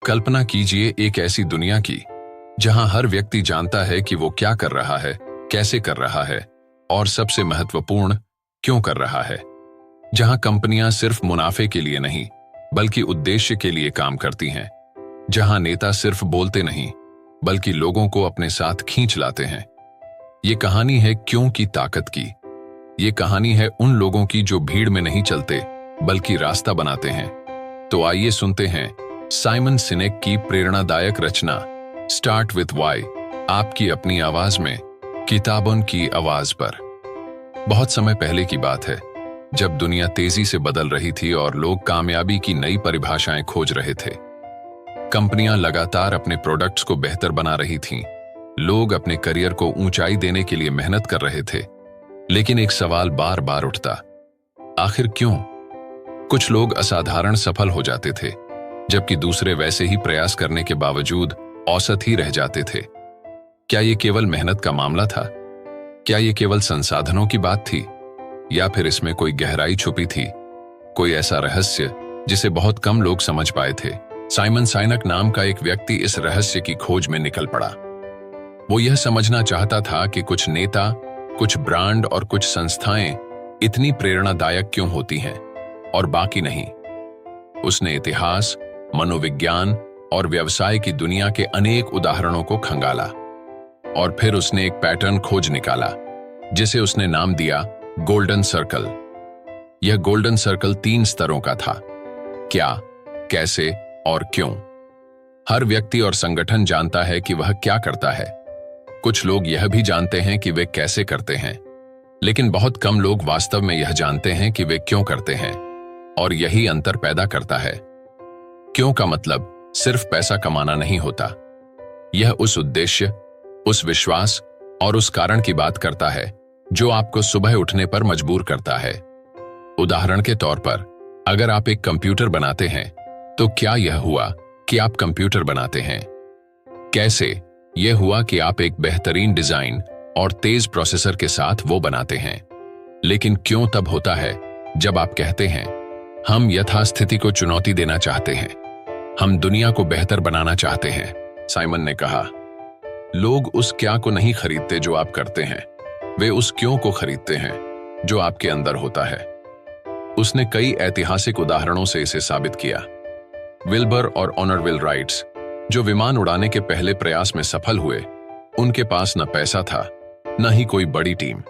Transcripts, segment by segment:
कल्पना कीजिए एक ऐसी दुनिया की जहां हर व्यक्ति जानता है कि वो क्या कर रहा है, कैसे कर रहा है और सबसे महत्वपूर्ण क्यों कर रहा है। जहां कंपनियां सिर्फ मुनाफे के लिए नहीं बल्कि उद्देश्य के लिए काम करती हैं। जहां नेता सिर्फ बोलते नहीं बल्कि लोगों को अपने साथ खींच लाते हैं। ये कहानी है क्यों की ताकत की। ये कहानी है उन लोगों की जो भीड़ में नहीं चलते बल्कि रास्ता बनाते हैं। तो आइए सुनते हैं साइमन सिनेक की प्रेरणादायक रचना स्टार्ट विथ वाई, आपकी अपनी आवाज में, किताबों की आवाज पर। बहुत समय पहले की बात है जब दुनिया तेजी से बदल रही थी और लोग कामयाबी की नई परिभाषाएं खोज रहे थे। कंपनियां लगातार अपने प्रोडक्ट्स को बेहतर बना रही थीं। लोग अपने करियर को ऊंचाई देने के लिए मेहनत कर रहे थे। लेकिन एक सवाल बार बार उठता, आखिर क्यों? कुछ लोग असाधारण सफल हो जाते थे जबकि दूसरे वैसे ही प्रयास करने के बावजूद औसत ही रह जाते थे। क्या यह केवल मेहनत का मामला था? क्या यह केवल संसाधनों की बात थी या फिर इसमें कोई गहराई छुपी थी, कोई ऐसा रहस्य जिसे बहुत कम लोग समझ पाए थे? साइमन साइनक नाम का एक व्यक्ति इस रहस्य की खोज में निकल पड़ा। वो यह समझना चाहता था कि कुछ नेता, कुछ ब्रांड और कुछ संस्थाएं इतनी प्रेरणादायक क्यों होती हैं और बाकी नहीं। उसने इतिहास, मनोविज्ञान और व्यवसाय की दुनिया के अनेक उदाहरणों को खंगाला और फिर उसने एक पैटर्न खोज निकाला जिसे उसने नाम दिया गोल्डन सर्कल। यह गोल्डन सर्कल 3 स्तरों का था, क्या, कैसे और क्यों। हर व्यक्ति और संगठन जानता है कि वह क्या करता है। कुछ लोग यह भी जानते हैं कि वे कैसे करते हैं, लेकिन बहुत कम लोग वास्तव में यह जानते हैं कि वे क्यों करते हैं, और यही अंतर पैदा करता है। क्यों का मतलब सिर्फ पैसा कमाना नहीं होता। यह उस उद्देश्य, उस विश्वास और उस कारण की बात करता है जो आपको सुबह उठने पर मजबूर करता है। उदाहरण के तौर पर, अगर आप एक कंप्यूटर बनाते हैं तो क्या यह हुआ कि आप कंप्यूटर बनाते हैं? कैसे यह हुआ कि आप एक बेहतरीन डिजाइन और तेज प्रोसेसर के साथ वो बनाते हैं। लेकिन क्यों तब होता है जब आप कहते हैं, हम यथास्थिति को चुनौती देना चाहते हैं, हम दुनिया को बेहतर बनाना चाहते हैं। साइमन ने कहा, लोग उस क्या को नहीं खरीदते जो आप करते हैं, वे उस क्यों को खरीदते हैं जो आपके अंदर होता है। उसने कई ऐतिहासिक उदाहरणों से इसे साबित किया। विल्बर और ऑनरविल राइट्स, जो विमान उड़ाने के पहले प्रयास में सफल हुए, उनके पास न पैसा था न ही कोई बड़ी टीम।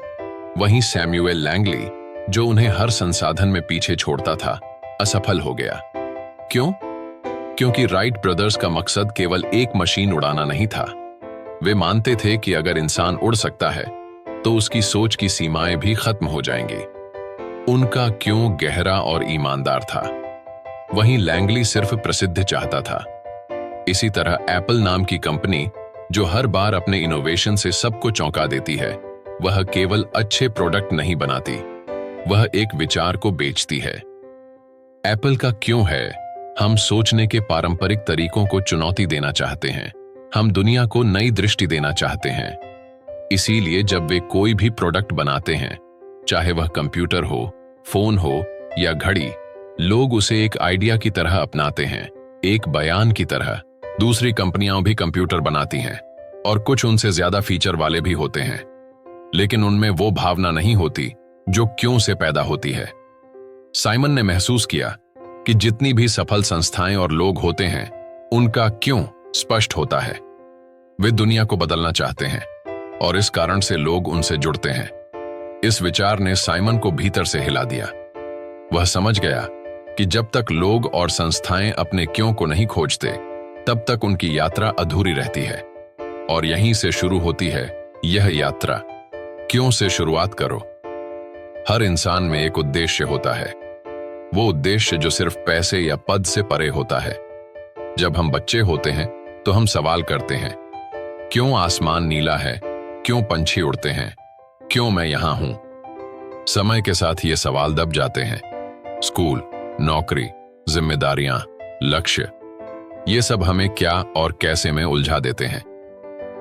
वहीं सैमुअल लैंगली, जो उन्हें हर संसाधन में पीछे छोड़ता था, असफल हो गया। क्यों? क्योंकि राइट ब्रदर्स का मकसद केवल एक मशीन उड़ाना नहीं था। वे मानते थे कि अगर इंसान उड़ सकता है तो उसकी सोच की सीमाएं भी खत्म हो जाएंगी। उनका क्यों गहरा और ईमानदार था। वहीं लैंगली सिर्फ प्रसिद्ध चाहता था। इसी तरह एप्पल नाम की कंपनी, जो हर बार अपने इनोवेशन से सबको चौंका देती है, वह केवल अच्छे प्रोडक्ट नहीं बनाती, वह एक विचार को बेचती है। एप्पल का क्यों है, हम सोचने के पारंपरिक तरीकों को चुनौती देना चाहते हैं, हम दुनिया को नई दृष्टि देना चाहते हैं। इसीलिए जब वे कोई भी प्रोडक्ट बनाते हैं, चाहे वह कंप्यूटर हो, फोन हो या घड़ी, लोग उसे एक आइडिया की तरह अपनाते हैं, एक बयान की तरह। दूसरी कंपनियां भी कंप्यूटर बनाती हैं और कुछ उनसे ज्यादा फीचर वाले भी होते हैं, लेकिन उनमें वो भावना नहीं होती जो क्यों से पैदा होती है। साइमन ने महसूस किया कि जितनी भी सफल संस्थाएं और लोग होते हैं, उनका क्यों स्पष्ट होता है। वे दुनिया को बदलना चाहते हैं और इस कारण से लोग उनसे जुड़ते हैं। इस विचार ने साइमन को भीतर से हिला दिया। वह समझ गया कि जब तक लोग और संस्थाएं अपने क्यों को नहीं खोजते, तब तक उनकी यात्रा अधूरी रहती है। और यहीं से शुरू होती है यह यात्रा। क्यों से शुरुआत करो। हर इंसान में एक उद्देश्य होता है, वो उद्देश्य जो सिर्फ पैसे या पद से परे होता है। जब हम बच्चे होते हैं तो हम सवाल करते हैं, क्यों आसमान नीला है, क्यों पंछी उड़ते हैं, क्यों मैं यहां हूं। समय के साथ ये सवाल दब जाते हैं। स्कूल, नौकरी, जिम्मेदारियां, लक्ष्य, ये सब हमें क्या और कैसे में उलझा देते हैं।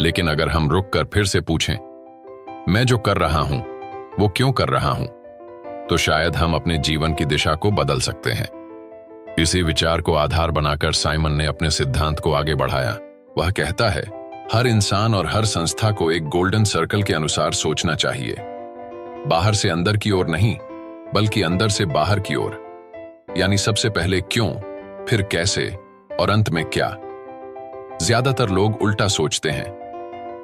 लेकिन अगर हम रुक कर फिर से पूछें, मैं जो कर रहा हूं वो क्यों कर रहा हूं, तो शायद हम अपने जीवन की दिशा को बदल सकते हैं। इसी विचार को आधार बनाकर साइमन ने अपने सिद्धांत को आगे बढ़ाया। वह कहता है, हर इंसान और हर संस्था को एक गोल्डन सर्कल के अनुसार सोचना चाहिए। बाहर से अंदर की ओर नहीं, बल्कि अंदर से बाहर की ओर। यानी सबसे पहले क्यों, फिर कैसे और अंत में क्या। ज्यादातर लोग उल्टा सोचते हैं।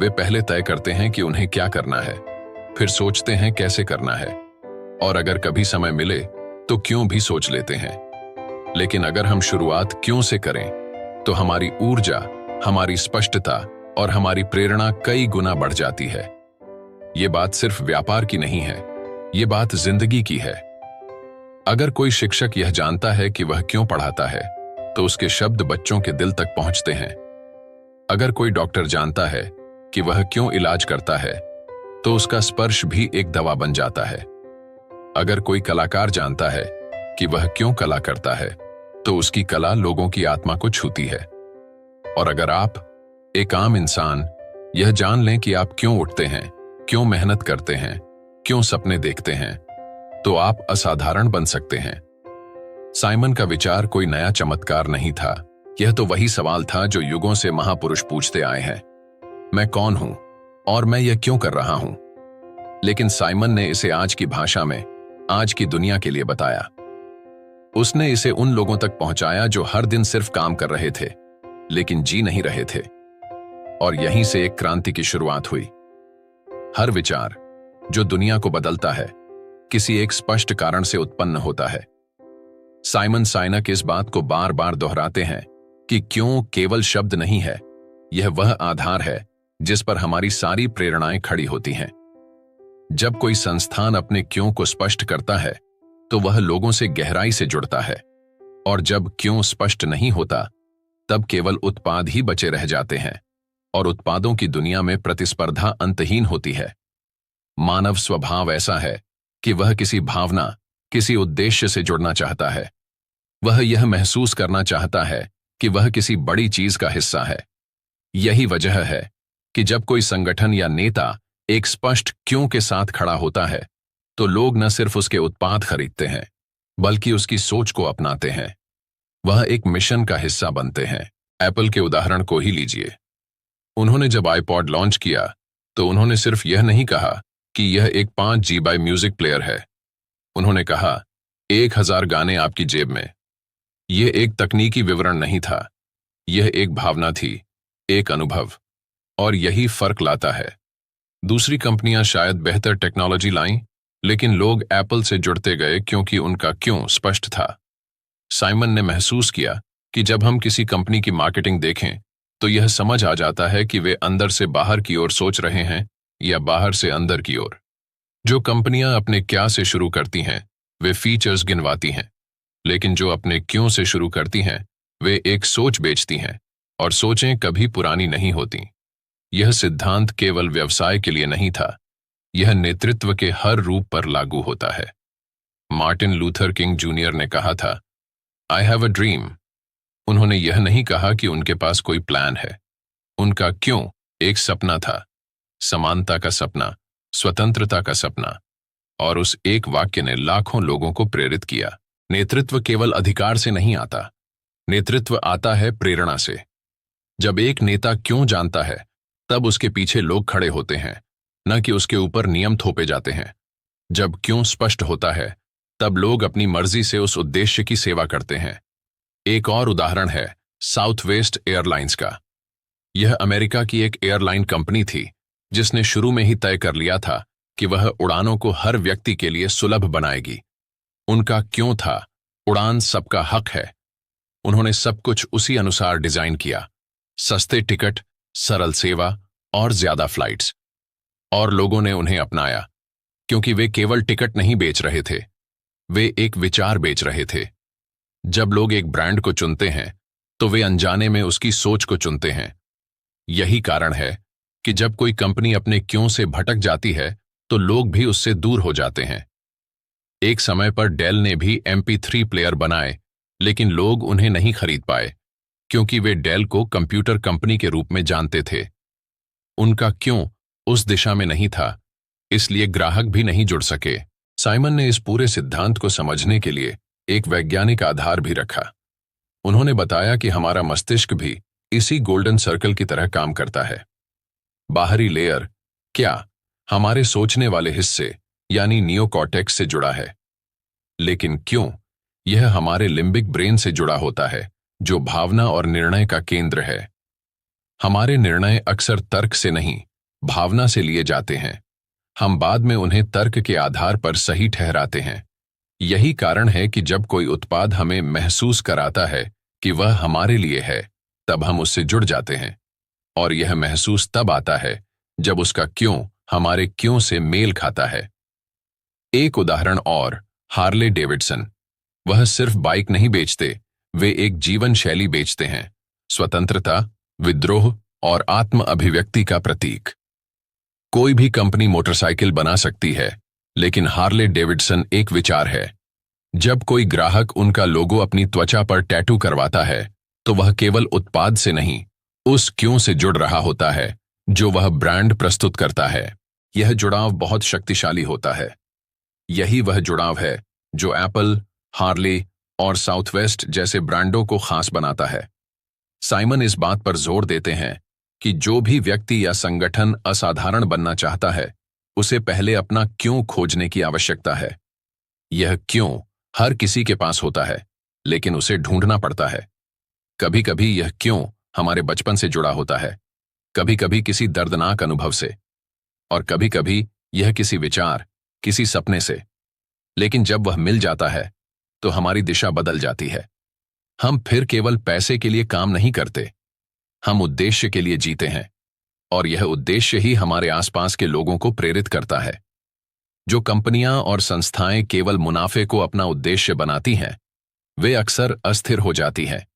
वे पहले तय करते हैं कि उन्हें क्या करना है, फिर सोचते हैं कैसे करना है, और अगर कभी समय मिले तो क्यों भी सोच लेते हैं। लेकिन अगर हम शुरुआत क्यों से करें तो हमारी ऊर्जा, हमारी स्पष्टता और हमारी प्रेरणा कई गुना बढ़ जाती है। ये बात सिर्फ व्यापार की नहीं है, ये बात जिंदगी की है। अगर कोई शिक्षक यह जानता है कि वह क्यों पढ़ाता है तो उसके शब्द बच्चों के दिल तक पहुंचते हैं। अगर कोई डॉक्टर जानता है कि वह क्यों इलाज करता है तो उसका स्पर्श भी एक दवा बन जाता है। अगर कोई कलाकार जानता है कि वह क्यों कला करता है तो उसकी कला लोगों की आत्मा को छूती है। और अगर आप, एक आम इंसान, यह जान लें कि आप क्यों उठते हैं, क्यों मेहनत करते हैं, क्यों सपने देखते हैं, तो आप असाधारण बन सकते हैं। साइमन का विचार कोई नया चमत्कार नहीं था। यह तो वही सवाल था जो युगों से महापुरुष पूछते आए हैं, मैं कौन हूं और मैं यह क्यों कर रहा हूं। लेकिन साइमन ने इसे आज की भाषा में, आज की दुनिया के लिए बताया। उसने इसे उन लोगों तक पहुंचाया जो हर दिन सिर्फ काम कर रहे थे लेकिन जी नहीं रहे थे। और यहीं से एक क्रांति की शुरुआत हुई। हर विचार जो दुनिया को बदलता है किसी एक स्पष्ट कारण से उत्पन्न होता है। साइमन साइनक इस बात को बार बार दोहराते हैं कि क्यों केवल शब्द नहीं है, यह वह आधार है जिस पर हमारी सारी प्रेरणाएं खड़ी होती हैं। जब कोई संस्थान अपने क्यों को स्पष्ट करता है तो वह लोगों से गहराई से जुड़ता है, और जब क्यों स्पष्ट नहीं होता तब केवल उत्पाद ही बचे रह जाते हैं, और उत्पादों की दुनिया में प्रतिस्पर्धा अंतहीन होती है। मानव स्वभाव ऐसा है कि वह किसी भावना, किसी उद्देश्य से जुड़ना चाहता है। वह यह महसूस करना चाहता है कि वह किसी बड़ी चीज का हिस्सा है। यही वजह है कि जब कोई संगठन या नेता एक स्पष्ट क्यों के साथ खड़ा होता है तो लोग न सिर्फ उसके उत्पाद खरीदते हैं बल्कि उसकी सोच को अपनाते हैं। वह एक मिशन का हिस्सा बनते हैं। एप्पल के उदाहरण को ही लीजिए। उन्होंने जब आईपॉड लॉन्च किया तो उन्होंने सिर्फ यह नहीं कहा कि यह एक 5 GB म्यूजिक प्लेयर है। उन्होंने कहा 1000 गाने आपकी जेब में। यह एक तकनीकी विवरण नहीं था, यह एक भावना थी, एक अनुभव। और यही फर्क लाता है। दूसरी कंपनियां शायद बेहतर टेक्नोलॉजी लाईं, लेकिन लोग एप्पल से जुड़ते गए क्योंकि उनका क्यों स्पष्ट था। साइमन ने महसूस किया कि जब हम किसी कंपनी की मार्केटिंग देखें तो यह समझ आ जाता है कि वे अंदर से बाहर की ओर सोच रहे हैं या बाहर से अंदर की ओर। जो कंपनियां अपने क्या से शुरू करती हैं वे फीचर्स गिनवाती हैं, लेकिन जो अपने क्यों से शुरू करती हैं वे एक सोच बेचती हैं, और सोचें कभी पुरानी नहीं होती। यह सिद्धांत केवल व्यवसाय के लिए नहीं था, यह नेतृत्व के हर रूप पर लागू होता है। मार्टिन लूथर किंग जूनियर ने कहा था, आई हैव अ ड्रीम। उन्होंने यह नहीं कहा कि उनके पास कोई प्लान है। उनका क्यों एक सपना था, समानता का सपना, स्वतंत्रता का सपना, और उस एक वाक्य ने लाखों लोगों को प्रेरित किया। नेतृत्व केवल अधिकार से नहीं आता, नेतृत्व आता है प्रेरणा से। जब एक नेता क्यों जानता है तब उसके पीछे लोग खड़े होते हैं, न कि उसके ऊपर नियम थोपे जाते हैं। जब क्यों स्पष्ट होता है तब लोग अपनी मर्जी से उस उद्देश्य की सेवा करते हैं। एक और उदाहरण है साउथवेस्ट एयरलाइंस का। यह अमेरिका की एक एयरलाइन कंपनी थी जिसने शुरू में ही तय कर लिया था कि वह उड़ानों को हर व्यक्ति के लिए सुलभ बनाएगी। उनका क्यों था, उड़ान सबका हक है। उन्होंने सब कुछ उसी अनुसार डिजाइन किया, सस्ते टिकट, सरल सेवा और ज्यादा फ्लाइट्स। और लोगों ने उन्हें अपनाया क्योंकि वे केवल टिकट नहीं बेच रहे थे, वे एक विचार बेच रहे थे। जब लोग एक ब्रांड को चुनते हैं तो वे अनजाने में उसकी सोच को चुनते हैं। यही कारण है कि जब कोई कंपनी अपने क्यों से भटक जाती है तो लोग भी उससे दूर हो जाते हैं। एक समय पर डेल ने भी MP3 प्लेयर बनाए, लेकिन लोग उन्हें नहीं खरीद पाए क्योंकि वे डेल को कंप्यूटर कंपनी के रूप में जानते थे। उनका क्यों उस दिशा में नहीं था, इसलिए ग्राहक भी नहीं जुड़ सके। साइमन ने इस पूरे सिद्धांत को समझने के लिए एक वैज्ञानिक आधार भी रखा। उन्होंने बताया कि हमारा मस्तिष्क भी इसी गोल्डन सर्कल की तरह काम करता है। बाहरी लेयर क्या हमारे सोचने वाले हिस्से यानी नियोकॉर्टेक्स से जुड़ा है, लेकिन क्यों यह हमारे लिम्बिक ब्रेन से जुड़ा होता है, जो भावना और निर्णय का केंद्र है। हमारे निर्णय अक्सर तर्क से नहीं, भावना से लिए जाते हैं। हम बाद में उन्हें तर्क के आधार पर सही ठहराते हैं। यही कारण है कि जब कोई उत्पाद हमें महसूस कराता है कि वह हमारे लिए है, तब हम उससे जुड़ जाते हैं। और यह महसूस तब आता है जब उसका क्यों हमारे क्यों से मेल खाता है। एक उदाहरण और, हार्ले डेविडसन। वह सिर्फ बाइक नहीं बेचते, वे एक जीवन शैली बेचते हैं, स्वतंत्रता, विद्रोह और आत्म अभिव्यक्ति का प्रतीक। कोई भी कंपनी मोटरसाइकिल बना सकती है, लेकिन हार्ले डेविडसन एक विचार है। जब कोई ग्राहक उनका लोगो अपनी त्वचा पर टैटू करवाता है, तो वह केवल उत्पाद से नहीं, उस क्यों से जुड़ रहा होता है जो वह ब्रांड प्रस्तुत करता है। यह जुड़ाव बहुत शक्तिशाली होता है। यही वह जुड़ाव है जो एप्पल, हार्ले और साउथवेस्ट जैसे ब्रांडों को खास बनाता है। साइमन इस बात पर जोर देते हैं कि जो भी व्यक्ति या संगठन असाधारण बनना चाहता है, उसे पहले अपना क्यों खोजने की आवश्यकता है। यह क्यों हर किसी के पास होता है, लेकिन उसे ढूंढना पड़ता है। कभी कभी यह क्यों हमारे बचपन से जुड़ा होता है, कभी कभी किसी दर्दनाक अनुभव से, और कभी कभी यह किसी विचार, किसी सपने से। लेकिन जब वह मिल जाता है, तो हमारी दिशा बदल जाती है। हम फिर केवल पैसे के लिए काम नहीं करते, हम उद्देश्य के लिए जीते हैं, और यह उद्देश्य ही हमारे आसपास के लोगों को प्रेरित करता है। जो कंपनियां और संस्थाएं केवल मुनाफे को अपना उद्देश्य बनाती हैं, वे अक्सर अस्थिर हो जाती हैं।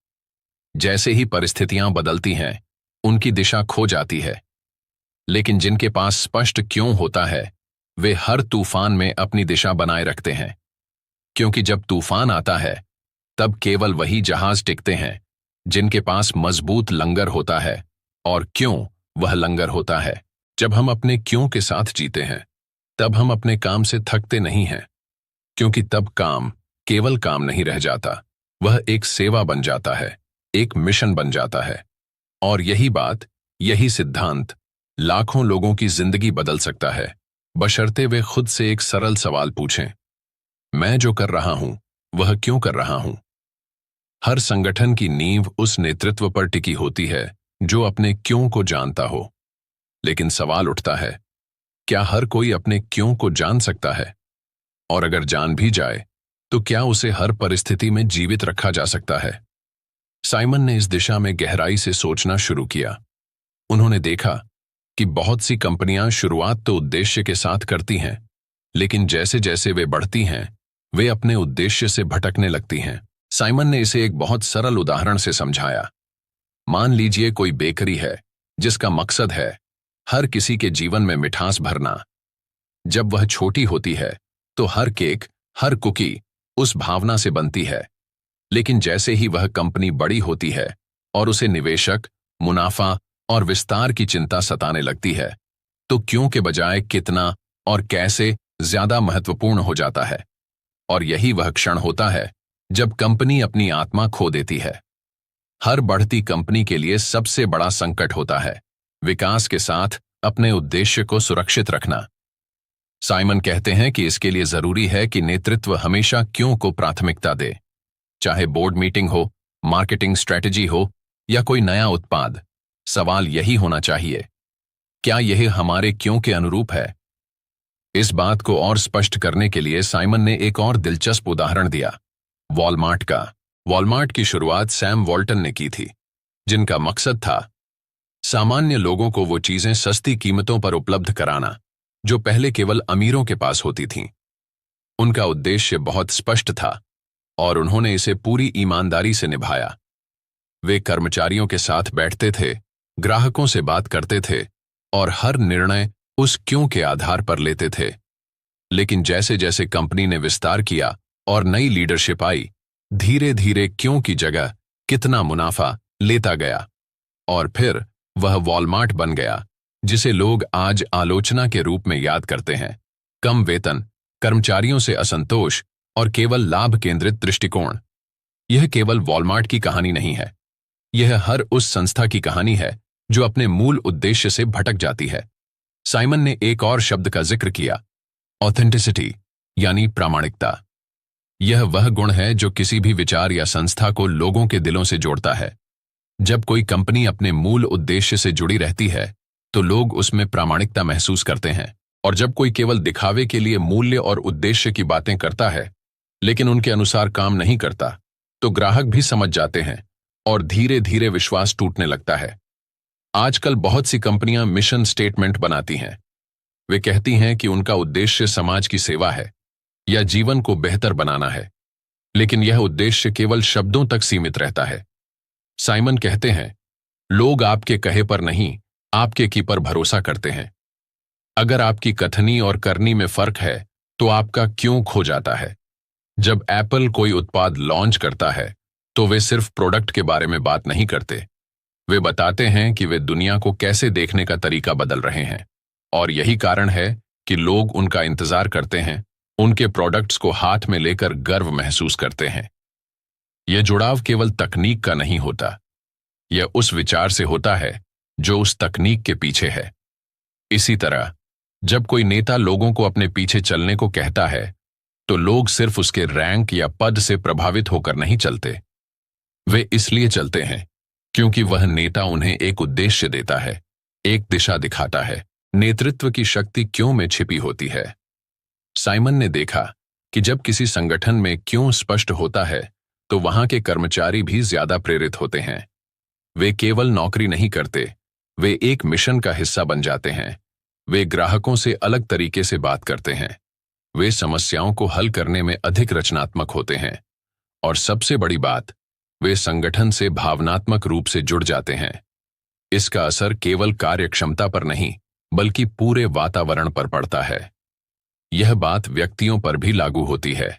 जैसे ही परिस्थितियां बदलती हैं, उनकी दिशा खो जाती है। लेकिन जिनके पास स्पष्ट क्यों होता है, वे हर तूफान में अपनी दिशा बनाए रखते हैं। क्योंकि जब तूफान आता है, तब केवल वही जहाज टिकते हैं जिनके पास मजबूत लंगर होता है। और क्यों वह लंगर होता है। जब हम अपने क्यों के साथ जीते हैं, तब हम अपने काम से थकते नहीं हैं, क्योंकि तब काम केवल काम नहीं रह जाता, वह एक सेवा बन जाता है, एक मिशन बन जाता है। और यही बात, यही सिद्धांत लाखों लोगों की जिंदगी बदल सकता है, बशर्ते वे खुद से एक सरल सवाल पूछें, मैं जो कर रहा हूं वह क्यों कर रहा हूं। हर संगठन की नींव उस नेतृत्व पर टिकी होती है जो अपने क्यों को जानता हो। लेकिन सवाल उठता है, क्या हर कोई अपने क्यों को जान सकता है? और अगर जान भी जाए, तो क्या उसे हर परिस्थिति में जीवित रखा जा सकता है? साइमन ने इस दिशा में गहराई से सोचना शुरू किया। उन्होंने देखा कि बहुत सी कंपनियां शुरुआत तो उद्देश्य के साथ करती हैं, लेकिन जैसे जैसे वे बढ़ती हैं, वे अपने उद्देश्य से भटकने लगती हैं। साइमन ने इसे एक बहुत सरल उदाहरण से समझाया। मान लीजिए कोई बेकरी है जिसका मकसद है हर किसी के जीवन में मिठास भरना। जब वह छोटी होती है, तो हर केक, हर कुकी उस भावना से बनती है। लेकिन जैसे ही वह कंपनी बड़ी होती है और उसे निवेशक, मुनाफा और विस्तार की चिंता सताने लगती है, तो क्यों के बजाय कितना और कैसे ज्यादा महत्वपूर्ण हो जाता है। और यही वह क्षण होता है जब कंपनी अपनी आत्मा खो देती है। हर बढ़ती कंपनी के लिए सबसे बड़ा संकट होता है विकास के साथ अपने उद्देश्य को सुरक्षित रखना। साइमन कहते हैं कि इसके लिए जरूरी है कि नेतृत्व हमेशा क्यों को प्राथमिकता दे। चाहे बोर्ड मीटिंग हो, मार्केटिंग स्ट्रेटजी हो या कोई नया उत्पाद, सवाल यही होना चाहिए, क्या यह हमारे क्यों के अनुरूप है। इस बात को और स्पष्ट करने के लिए साइमन ने एक और दिलचस्प उदाहरण दिया, वॉलमार्ट का। वॉलमार्ट की शुरुआत सैम वॉल्टन ने की थी, जिनका मकसद था सामान्य लोगों को वो चीजें सस्ती कीमतों पर उपलब्ध कराना जो पहले केवल अमीरों के पास होती थीं। उनका उद्देश्य बहुत स्पष्ट था और उन्होंने इसे पूरी ईमानदारी से निभाया। वे कर्मचारियों के साथ बैठते थे, ग्राहकों से बात करते थे और हर निर्णय उस क्यों के आधार पर लेते थे। लेकिन जैसे जैसे कंपनी ने विस्तार किया और नई लीडरशिप आई, धीरे धीरे क्यों की जगह कितना मुनाफा लेता गया और फिर वह वॉलमार्ट बन गया, जिसे लोग आज आलोचना के रूप में याद करते हैं। कम वेतन, कर्मचारियों से असंतोष और केवल लाभ केंद्रित दृष्टिकोण। यह केवल वॉलमार्ट की कहानी नहीं है, यह हर उस संस्था की कहानी है जो अपने मूल उद्देश्य से भटक जाती है। साइमन ने एक और शब्द का जिक्र किया, ऑथेंटिसिटी, यानी प्रामाणिकता। यह वह गुण है जो किसी भी विचार या संस्था को लोगों के दिलों से जोड़ता है। जब कोई कंपनी अपने मूल उद्देश्य से जुड़ी रहती है तो लोग उसमें प्रामाणिकता महसूस करते हैं, और जब कोई केवल दिखावे के लिए मूल्य और उद्देश्य की बातें करता है लेकिन उनके अनुसार काम नहीं करता, तो ग्राहक भी समझ जाते हैं और धीरे धीरे विश्वास टूटने लगता है। आजकल बहुत सी कंपनियां मिशन स्टेटमेंट बनाती हैं। वे कहती हैं कि उनका उद्देश्य समाज की सेवा है या जीवन को बेहतर बनाना है, लेकिन यह उद्देश्य केवल शब्दों तक सीमित रहता है। साइमन कहते हैं, लोग आपके कहे पर नहीं, आपके की पर भरोसा करते हैं। अगर आपकी कथनी और करनी में फर्क है तो आपका क्यों खो जाता है। जब एप्पल कोई उत्पाद लॉन्च करता है तो वे सिर्फ प्रोडक्ट के बारे में बात नहीं करते, वे बताते हैं कि वे दुनिया को कैसे देखने का तरीका बदल रहे हैं, और यही कारण है कि लोग उनका इंतजार करते हैं, उनके प्रोडक्ट्स को हाथ में लेकर गर्व महसूस करते हैं। यह जुड़ाव केवल तकनीक का नहीं होता, यह उस विचार से होता है जो उस तकनीक के पीछे है। इसी तरह जब कोई नेता लोगों को अपने पीछे चलने को कहता है तो लोग सिर्फ उसके रैंक या पद से प्रभावित होकर नहीं चलते, वे इसलिए चलते हैं क्योंकि वह नेता उन्हें एक उद्देश्य देता है, एक दिशा दिखाता है। नेतृत्व की शक्ति क्यों में छिपी होती है। साइमन ने देखा कि जब किसी संगठन में क्यों स्पष्ट होता है तो वहां के कर्मचारी भी ज्यादा प्रेरित होते हैं। वे केवल नौकरी नहीं करते, वे एक मिशन का हिस्सा बन जाते हैं। वे ग्राहकों से अलग तरीके से बात करते हैं, वे समस्याओं को हल करने में अधिक रचनात्मक होते हैं, और सबसे बड़ी बात, वे संगठन से भावनात्मक रूप से जुड़ जाते हैं। इसका असर केवल कार्यक्षमता पर नहीं बल्कि पूरे वातावरण पर पड़ता है। यह बात व्यक्तियों पर भी लागू होती है।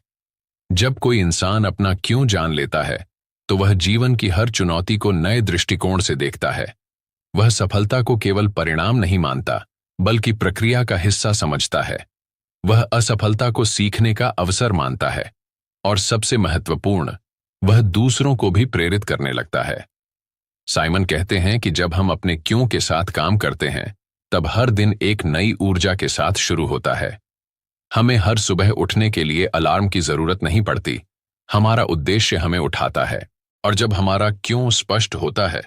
जब कोई इंसान अपना क्यों जान लेता है तो वह जीवन की हर चुनौती को नए दृष्टिकोण से देखता है। वह सफलता को केवल परिणाम नहीं मानता बल्कि प्रक्रिया का हिस्सा समझता है। वह असफलता को सीखने का अवसर मानता है, और सबसे महत्वपूर्ण, वह दूसरों को भी प्रेरित करने लगता है। साइमन कहते हैं कि जब हम अपने क्यों के साथ काम करते हैं तब हर दिन एक नई ऊर्जा के साथ शुरू होता है। हमें हर सुबह उठने के लिए अलार्म की जरूरत नहीं पड़ती, हमारा उद्देश्य हमें उठाता है, और जब हमारा क्यों स्पष्ट होता है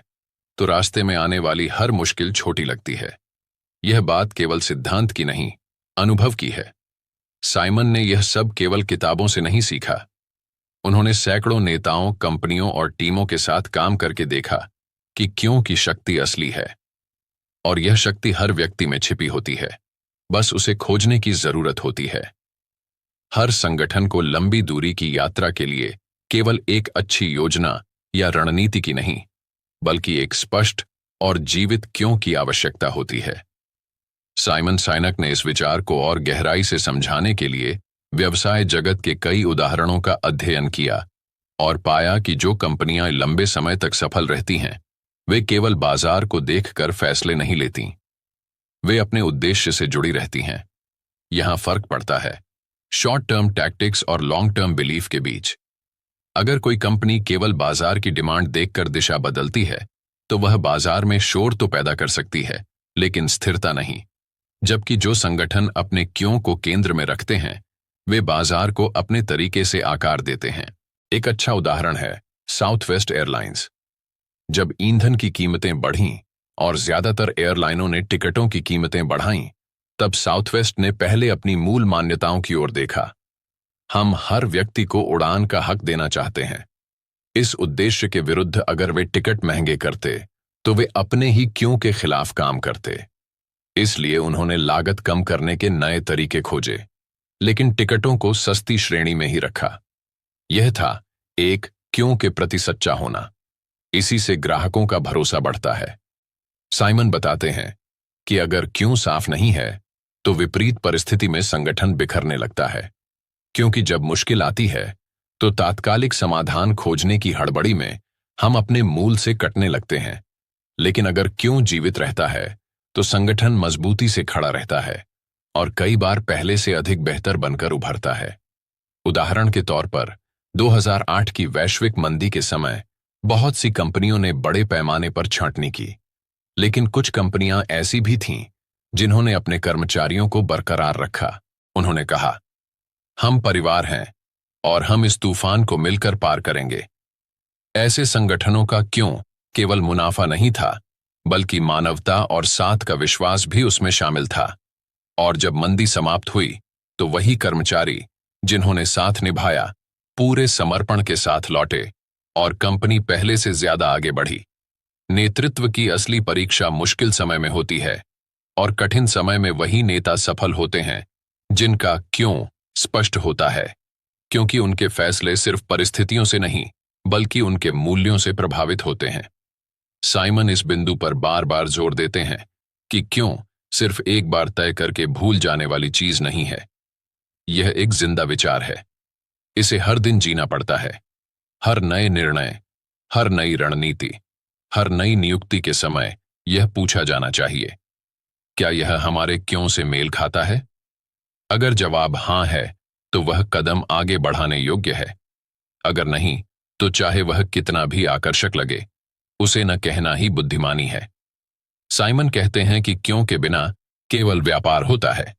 तो रास्ते में आने वाली हर मुश्किल छोटी लगती है। यह बात केवल सिद्धांत की नहीं, अनुभव की है। साइमन ने यह सब केवल किताबों से नहीं सीखा, उन्होंने सैकड़ों नेताओं, कंपनियों और टीमों के साथ काम करके देखा कि क्यों की शक्ति असली है, और यह शक्ति हर व्यक्ति में छिपी होती है, बस उसे खोजने की जरूरत होती है। हर संगठन को लंबी दूरी की यात्रा के लिए केवल एक अच्छी योजना या रणनीति की नहीं बल्कि एक स्पष्ट और जीवित क्यों की आवश्यकता होती है। साइमन साइनक ने इस विचार को और गहराई से समझाने के लिए व्यवसाय जगत के कई उदाहरणों का अध्ययन किया और पाया कि जो कंपनियां लंबे समय तक सफल रहती हैं, वे केवल बाजार को देखकर फैसले नहीं लेती, वे अपने उद्देश्य से जुड़ी रहती हैं। यहां फर्क पड़ता है शॉर्ट टर्म टैक्टिक्स और लॉन्ग टर्म बिलीफ के बीच। अगर कोई कंपनी केवल बाजार की डिमांड देखकर दिशा बदलती है तो वह बाजार में शोर तो पैदा कर सकती है लेकिन स्थिरता नहीं, जबकि जो संगठन अपने क्यों को केंद्र में रखते हैं वे बाजार को अपने तरीके से आकार देते हैं। एक अच्छा उदाहरण है साउथवेस्ट एयरलाइंस। जब ईंधन की कीमतें बढ़ीं और ज्यादातर एयरलाइनों ने टिकटों की कीमतें बढ़ाईं, तब साउथवेस्ट ने पहले अपनी मूल मान्यताओं की ओर देखा। हम हर व्यक्ति को उड़ान का हक देना चाहते हैं। इस उद्देश्य के विरुद्ध अगर वे टिकट महंगे करते तो वे अपने ही क्यों के खिलाफ काम करते। इसलिए उन्होंने लागत कम करने के नए तरीके खोजे, लेकिन टिकटों को सस्ती श्रेणी में ही रखा। यह था एक क्यों के प्रति सच्चा होना। इसी से ग्राहकों का भरोसा बढ़ता है। साइमन बताते हैं कि अगर क्यों साफ नहीं है तो विपरीत परिस्थिति में संगठन बिखरने लगता है, क्योंकि जब मुश्किल आती है तो तात्कालिक समाधान खोजने की हड़बड़ी में हम अपने मूल से कटने लगते हैं। लेकिन अगर क्यों जीवित रहता है तो संगठन मजबूती से खड़ा रहता है और कई बार पहले से अधिक बेहतर बनकर उभरता है। उदाहरण के तौर पर 2008 की वैश्विक मंदी के समय बहुत सी कंपनियों ने बड़े पैमाने पर छांटनी की, लेकिन कुछ कंपनियां ऐसी भी थीं जिन्होंने अपने कर्मचारियों को बरकरार रखा। उन्होंने कहा, हम परिवार हैं और हम इस तूफान को मिलकर पार करेंगे। ऐसे संगठनों का क्यों केवल मुनाफा नहीं था, बल्कि मानवता और साथ का विश्वास भी उसमें शामिल था। और जब मंदी समाप्त हुई तो वही कर्मचारी जिन्होंने साथ निभाया पूरे समर्पण के साथ लौटे और कंपनी पहले से ज्यादा आगे बढ़ी। नेतृत्व की असली परीक्षा मुश्किल समय में होती है और कठिन समय में वही नेता सफल होते हैं जिनका क्यों स्पष्ट होता है, क्योंकि उनके फैसले सिर्फ परिस्थितियों से नहीं बल्कि उनके मूल्यों से प्रभावित होते हैं। साइमन इस बिंदु पर बार बार जोर देते हैं कि क्यों सिर्फ एक बार तय करके भूल जाने वाली चीज नहीं है। यह एक जिंदा विचार है। इसे हर दिन जीना पड़ता है। हर नए निर्णय, हर नई रणनीति, हर नई नियुक्ति के समय यह पूछा जाना चाहिए, क्या यह हमारे क्यों से मेल खाता है? अगर जवाब हां है तो वह कदम आगे बढ़ाने योग्य है। अगर नहीं तो चाहे वह कितना भी आकर्षक लगे, उसे न कहना ही बुद्धिमानी है। साइमन कहते हैं कि क्यों के बिना केवल व्यापार होता है,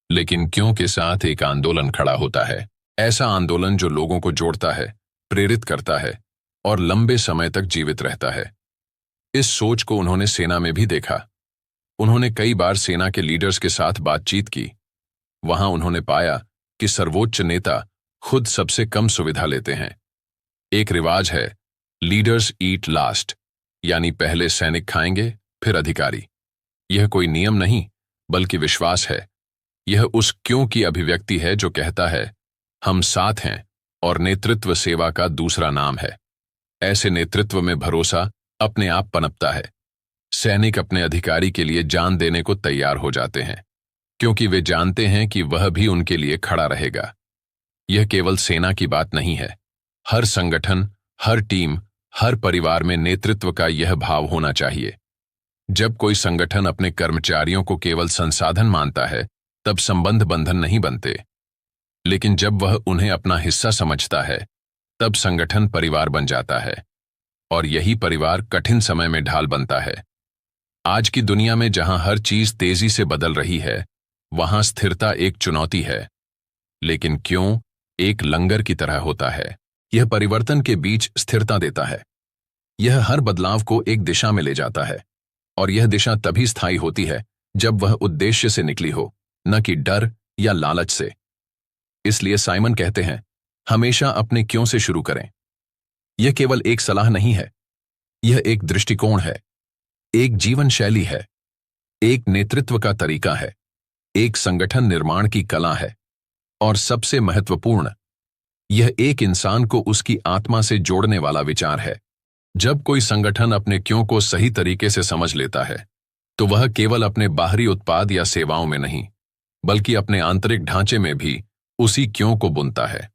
लेकिन क्यों के साथ एक आंदोलन खड़ा होता है। ऐसा आंदोलन जो लोगों को जोड़ता है, प्रेरित करता है और लंबे समय तक जीवित रहता है। इस सोच को उन्होंने सेना में भी देखा। उन्होंने कई बार सेना के लीडर्स के साथ बातचीत की। वहां उन्होंने पाया कि सर्वोच्च नेता खुद सबसे कम सुविधा लेते हैं। एक रिवाज है, लीडर्स ईट लास्ट, यानी पहले सैनिक खाएंगे फिर अधिकारी। यह कोई नियम नहीं बल्कि विश्वास है। यह उस क्यों की अभिव्यक्ति है जो कहता है, हम साथ हैं और नेतृत्व सेवा का दूसरा नाम है। ऐसे नेतृत्व में भरोसा अपने आप पनपता है। सैनिक अपने अधिकारी के लिए जान देने को तैयार हो जाते हैं, क्योंकि वे जानते हैं कि वह भी उनके लिए खड़ा रहेगा। यह केवल सेना की बात नहीं है। हर संगठन, हर टीम, हर परिवार में नेतृत्व का यह भाव होना चाहिए। जब कोई संगठन अपने कर्मचारियों को केवल संसाधन मानता है, तब संबंध बंधन नहीं बनते। लेकिन जब वह उन्हें अपना हिस्सा समझता है, तब संगठन परिवार बन जाता है और यही परिवार कठिन समय में ढाल बनता है। आज की दुनिया में जहां हर चीज तेजी से बदल रही है, वहां स्थिरता एक चुनौती है, लेकिन क्यों एक लंगर की तरह होता है। यह परिवर्तन के बीच स्थिरता देता है। यह हर बदलाव को एक दिशा में ले जाता है और यह दिशा तभी स्थायी होती है जब वह उद्देश्य से निकली हो, न कि डर या लालच से। इसलिए साइमन कहते हैं, हमेशा अपने क्यों से शुरू करें। यह केवल एक सलाह नहीं है, यह एक दृष्टिकोण है, एक जीवन शैली है, एक नेतृत्व का तरीका है, एक संगठन निर्माण की कला है और सबसे महत्वपूर्ण, यह एक इंसान को उसकी आत्मा से जोड़ने वाला विचार है। जब कोई संगठन अपने क्यों को सही तरीके से समझ लेता है, तो वह केवल अपने बाहरी उत्पाद या सेवाओं में नहीं, बल्कि अपने आंतरिक ढांचे में भी उसी क्यों को बुनता है।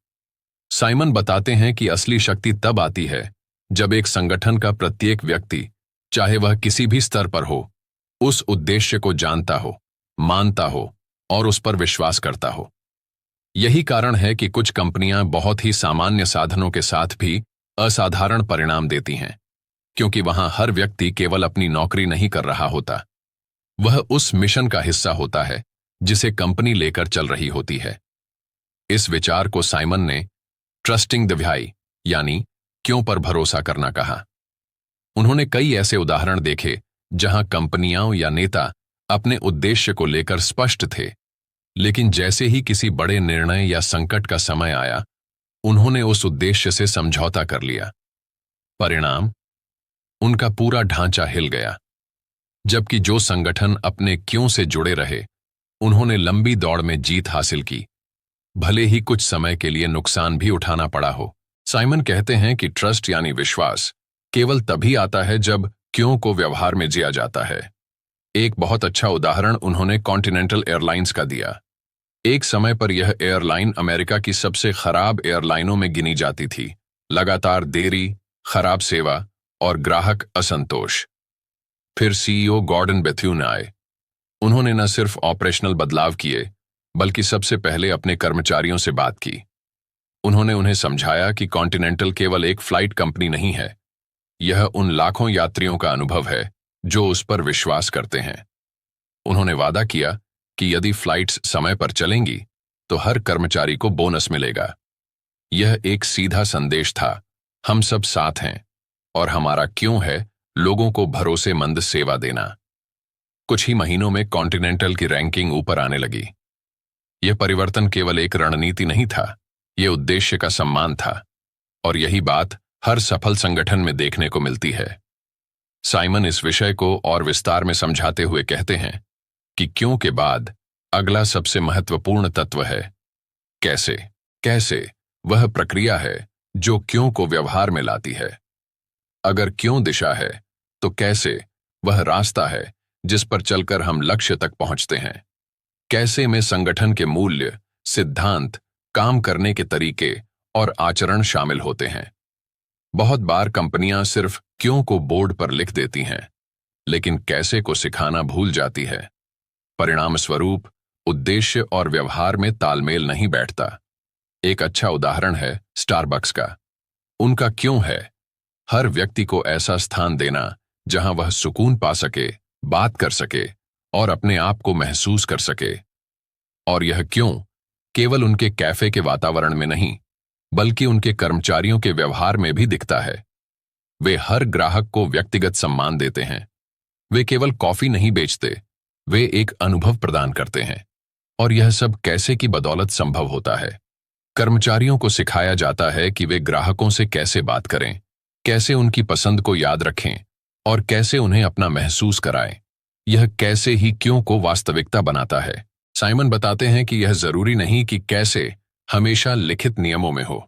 साइमन बताते हैं कि असली शक्ति तब आती है जब एक संगठन का प्रत्येक व्यक्ति, चाहे वह किसी भी स्तर पर हो, उस उद्देश्य को जानता हो, मानता हो और उस पर विश्वास करता हो। यही कारण है कि कुछ कंपनियां बहुत ही सामान्य साधनों के साथ भी असाधारण परिणाम देती हैं, क्योंकि वहां हर व्यक्ति केवल अपनी नौकरी नहीं कर रहा होता, वह उस मिशन का हिस्सा होता है जिसे कंपनी लेकर चल रही होती है। इस विचार को साइमन ने ट्रस्टिंग द व्हाई, यानी क्यों पर भरोसा करना कहा। उन्होंने कई ऐसे उदाहरण देखे जहां कंपनियां या नेता अपने उद्देश्य को लेकर स्पष्ट थे, लेकिन जैसे ही किसी बड़े निर्णय या संकट का समय आया, उन्होंने उस उद्देश्य से समझौता कर लिया। परिणाम, उनका पूरा ढांचा हिल गया। जबकि जो संगठन अपने क्यों से जुड़े रहे, उन्होंने लंबी दौड़ में जीत हासिल की, भले ही कुछ समय के लिए नुकसान भी उठाना पड़ा हो। साइमन कहते हैं कि ट्रस्ट यानी विश्वास केवल तभी आता है जब क्यों को व्यवहार में जिया जाता है। एक बहुत अच्छा उदाहरण उन्होंने कॉन्टिनेंटल एयरलाइंस का दिया। एक समय पर यह एयरलाइन अमेरिका की सबसे खराब एयरलाइनों में गिनी जाती थी। लगातार देरी, खराब सेवा और ग्राहक असंतोष। फिर सीईओ गॉर्डन बेथ्यून आए। उन्होंने न सिर्फ ऑपरेशनल बदलाव किए, बल्कि सबसे पहले अपने कर्मचारियों से बात की। उन्होंने उन्हें समझाया कि कॉन्टिनेंटल केवल एक फ्लाइट कंपनी नहीं है, यह उन लाखों यात्रियों का अनुभव है जो उस पर विश्वास करते हैं। उन्होंने वादा किया कि यदि फ्लाइट्स समय पर चलेंगी तो हर कर्मचारी को बोनस मिलेगा। यह एक सीधा संदेश था, हम सब साथ हैं और हमारा क्यों है लोगों को भरोसेमंद सेवा देना। कुछ ही महीनों में कॉन्टिनेंटल की रैंकिंग ऊपर आने लगी। यह परिवर्तन केवल एक रणनीति नहीं था, यह उद्देश्य का सम्मान था, और यही बात हर सफल संगठन में देखने को मिलती है। साइमन इस विषय को और विस्तार में समझाते हुए कहते हैं कि क्यों के बाद अगला सबसे महत्वपूर्ण तत्व है कैसे। कैसे वह प्रक्रिया है जो क्यों को व्यवहार में लाती है। अगर क्यों दिशा है तो कैसे वह रास्ता है जिस पर चलकर हम लक्ष्य तक पहुंचते हैं। कैसे में संगठन के मूल्य, सिद्धांत, काम करने के तरीके और आचरण शामिल होते हैं। बहुत बार कंपनियां सिर्फ क्यों को बोर्ड पर लिख देती हैं, लेकिन कैसे को सिखाना भूल जाती है। परिणाम स्वरूप उद्देश्य और व्यवहार में तालमेल नहीं बैठता। एक अच्छा उदाहरण है स्टारबक्स का। उनका क्यों है हर व्यक्ति को ऐसा स्थान देना जहां वह सुकून पा सके, बात कर सके और अपने आप को महसूस कर सके। और यह क्यों केवल उनके कैफे के वातावरण में नहीं, बल्कि उनके कर्मचारियों के व्यवहार में भी दिखता है। वे हर ग्राहक को व्यक्तिगत सम्मान देते हैं। वे केवल कॉफी नहीं बेचते, वे एक अनुभव प्रदान करते हैं। और यह सब कैसे की बदौलत संभव होता है। कर्मचारियों को सिखाया जाता है कि वे ग्राहकों से कैसे बात करें, कैसे उनकी पसंद को याद रखें और कैसे उन्हें अपना महसूस कराएं। यह कैसे ही क्यों को वास्तविकता बनाता है। साइमन बताते हैं कि यह जरूरी नहीं कि कैसे हमेशा लिखित नियमों में हो।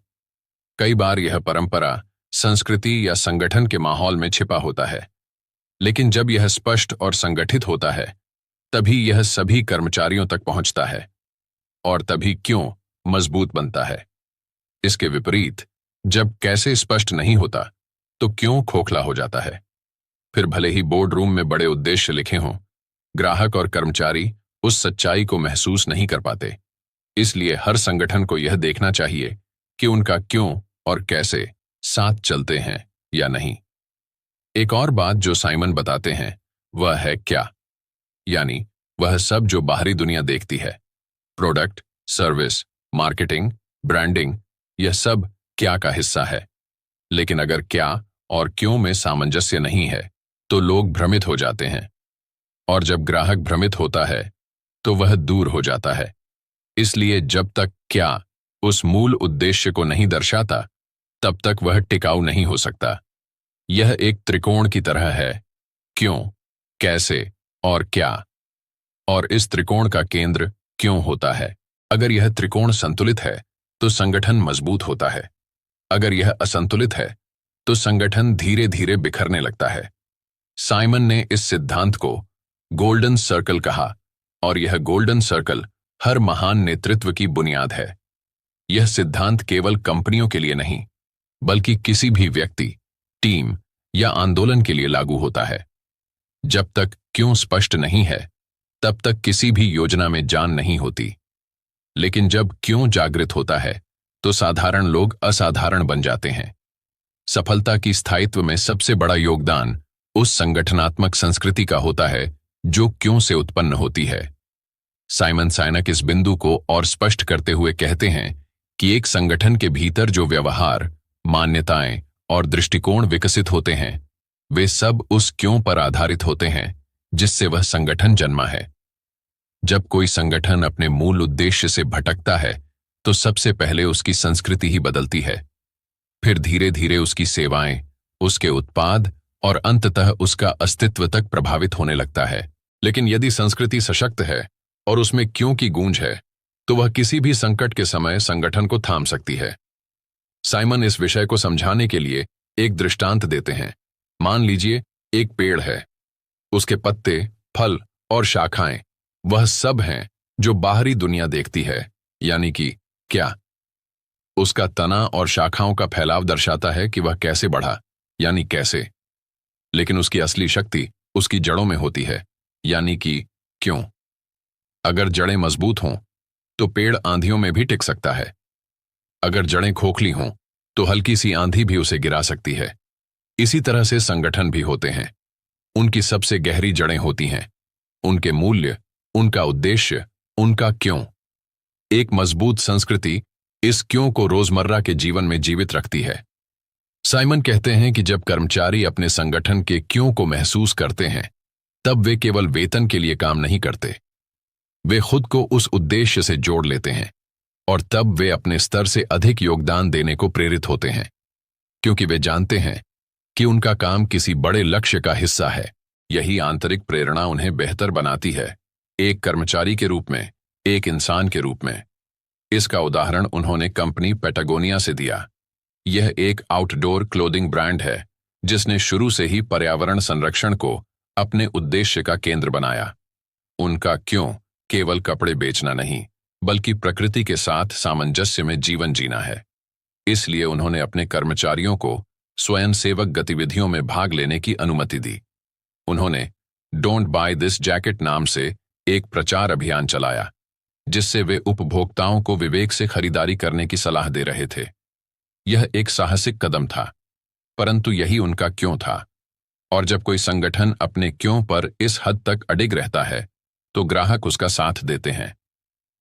कई बार यह परंपरा, संस्कृति या संगठन के माहौल में छिपा होता है, लेकिन जब यह स्पष्ट और संगठित होता है तभी यह सभी कर्मचारियों तक पहुंचता है और तभी क्यों मजबूत बनता है। इसके विपरीत जब कैसे स्पष्ट नहीं होता तो क्यों खोखला हो जाता है। फिर भले ही बोर्ड रूम में बड़े उद्देश्य लिखे हों, ग्राहक और कर्मचारी उस सच्चाई को महसूस नहीं कर पाते। इसलिए हर संगठन को यह देखना चाहिए कि उनका क्यों और कैसे साथ चलते हैं या नहीं। एक और बात जो साइमन बताते हैं वह है क्या, यानी वह सब जो बाहरी दुनिया देखती है। प्रोडक्ट, सर्विस, मार्केटिंग, ब्रांडिंग, यह सब क्या का हिस्सा है। लेकिन अगर क्या और क्यों में सामंजस्य नहीं है तो लोग भ्रमित हो जाते हैं, और जब ग्राहक भ्रमित होता है तो वह दूर हो जाता है। इसलिए जब तक क्या उस मूल उद्देश्य को नहीं दर्शाता तब तक वह टिकाऊ नहीं हो सकता। यह एक त्रिकोण की तरह है, क्यों, कैसे और क्या, और इस त्रिकोण का केंद्र क्यों होता है। अगर यह त्रिकोण संतुलित है तो संगठन मजबूत होता है। अगर यह असंतुलित है तो संगठन धीरे धीरे बिखरने लगता है। साइमन ने इस सिद्धांत को गोल्डन सर्कल कहा, और यह गोल्डन सर्कल हर महान नेतृत्व की बुनियाद है। यह सिद्धांत केवल कंपनियों के लिए नहीं, बल्कि किसी भी व्यक्ति, टीम या आंदोलन के लिए लागू होता है। जब तक क्यों स्पष्ट नहीं है तब तक किसी भी योजना में जान नहीं होती। लेकिन जब क्यों जागृत होता है तो साधारण लोग असाधारण बन जाते हैं। सफलता की स्थायित्व में सबसे बड़ा योगदान उस संगठनात्मक संस्कृति का होता है जो क्यों से उत्पन्न होती है। साइमन साइनक इस बिंदु को और स्पष्ट करते हुए कहते हैं कि एक संगठन के भीतर जो व्यवहार, मान्यताएं और दृष्टिकोण विकसित होते हैं वे सब उस क्यों पर आधारित होते हैं जिससे वह संगठन जन्मा है। जब कोई संगठन अपने मूल उद्देश्य से भटकता है तो सबसे पहले उसकी संस्कृति ही बदलती है। फिर धीरे धीरे उसकी सेवाएं, उसके उत्पाद और अंततः उसका अस्तित्व तक प्रभावित होने लगता है। लेकिन यदि संस्कृति सशक्त है और उसमें क्यों की गूंज है तो वह किसी भी संकट के समय संगठन को थाम सकती है। साइमन इस विषय को समझाने के लिए एक दृष्टांत देते हैं। मान लीजिए एक पेड़ है, उसके पत्ते, फल और शाखाएं वह सब हैं जो बाहरी दुनिया देखती है, यानी कि क्या। उसका तना और शाखाओं का फैलाव दर्शाता है कि वह कैसे बढ़ा, यानी कैसे। लेकिन उसकी असली शक्ति उसकी जड़ों में होती है, यानी कि क्यों। अगर जड़ें मजबूत हों तो पेड़ आंधियों में भी टिक सकता है। अगर जड़ें खोखली हों तो हल्की सी आंधी भी उसे गिरा सकती है। इसी तरह से संगठन भी होते हैं। उनकी सबसे गहरी जड़ें होती हैं, उनके मूल्य, उनका उद्देश्य, उनका क्यों। एक मजबूत संस्कृति इस क्यों को रोजमर्रा के जीवन में जीवित रखती है। साइमन कहते हैं कि जब कर्मचारी अपने संगठन के क्यों को महसूस करते हैं, तब वे केवल वेतन के लिए काम नहीं करते, वे खुद को उस उद्देश्य से जोड़ लेते हैं और तब वे अपने स्तर से अधिक योगदान देने को प्रेरित होते हैं, क्योंकि वे जानते हैं कि उनका काम किसी बड़े लक्ष्य का हिस्सा है। यही आंतरिक प्रेरणा उन्हें बेहतर बनाती है, एक कर्मचारी के रूप में, एक इंसान के रूप में। इसका उदाहरण उन्होंने कंपनी पैटागोनिया से दिया। यह एक आउटडोर क्लोथिंग ब्रांड है जिसने शुरू से ही पर्यावरण संरक्षण को अपने उद्देश्य का केंद्र बनाया। उनका क्यों केवल कपड़े बेचना नहीं, बल्कि प्रकृति के साथ सामंजस्य में जीवन जीना है। इसलिए उन्होंने अपने कर्मचारियों को स्वयंसेवक गतिविधियों में भाग लेने की अनुमति दी। उन्होंने डोंट बाय दिस जैकेट नाम से एक प्रचार अभियान चलाया, जिससे वे उपभोक्ताओं को विवेक से खरीदारी करने की सलाह दे रहे थे। यह एक साहसिक कदम था, परंतु यही उनका क्यों था। और जब कोई संगठन अपने क्यों पर इस हद तक अडिग रहता है, तो ग्राहक उसका साथ देते हैं।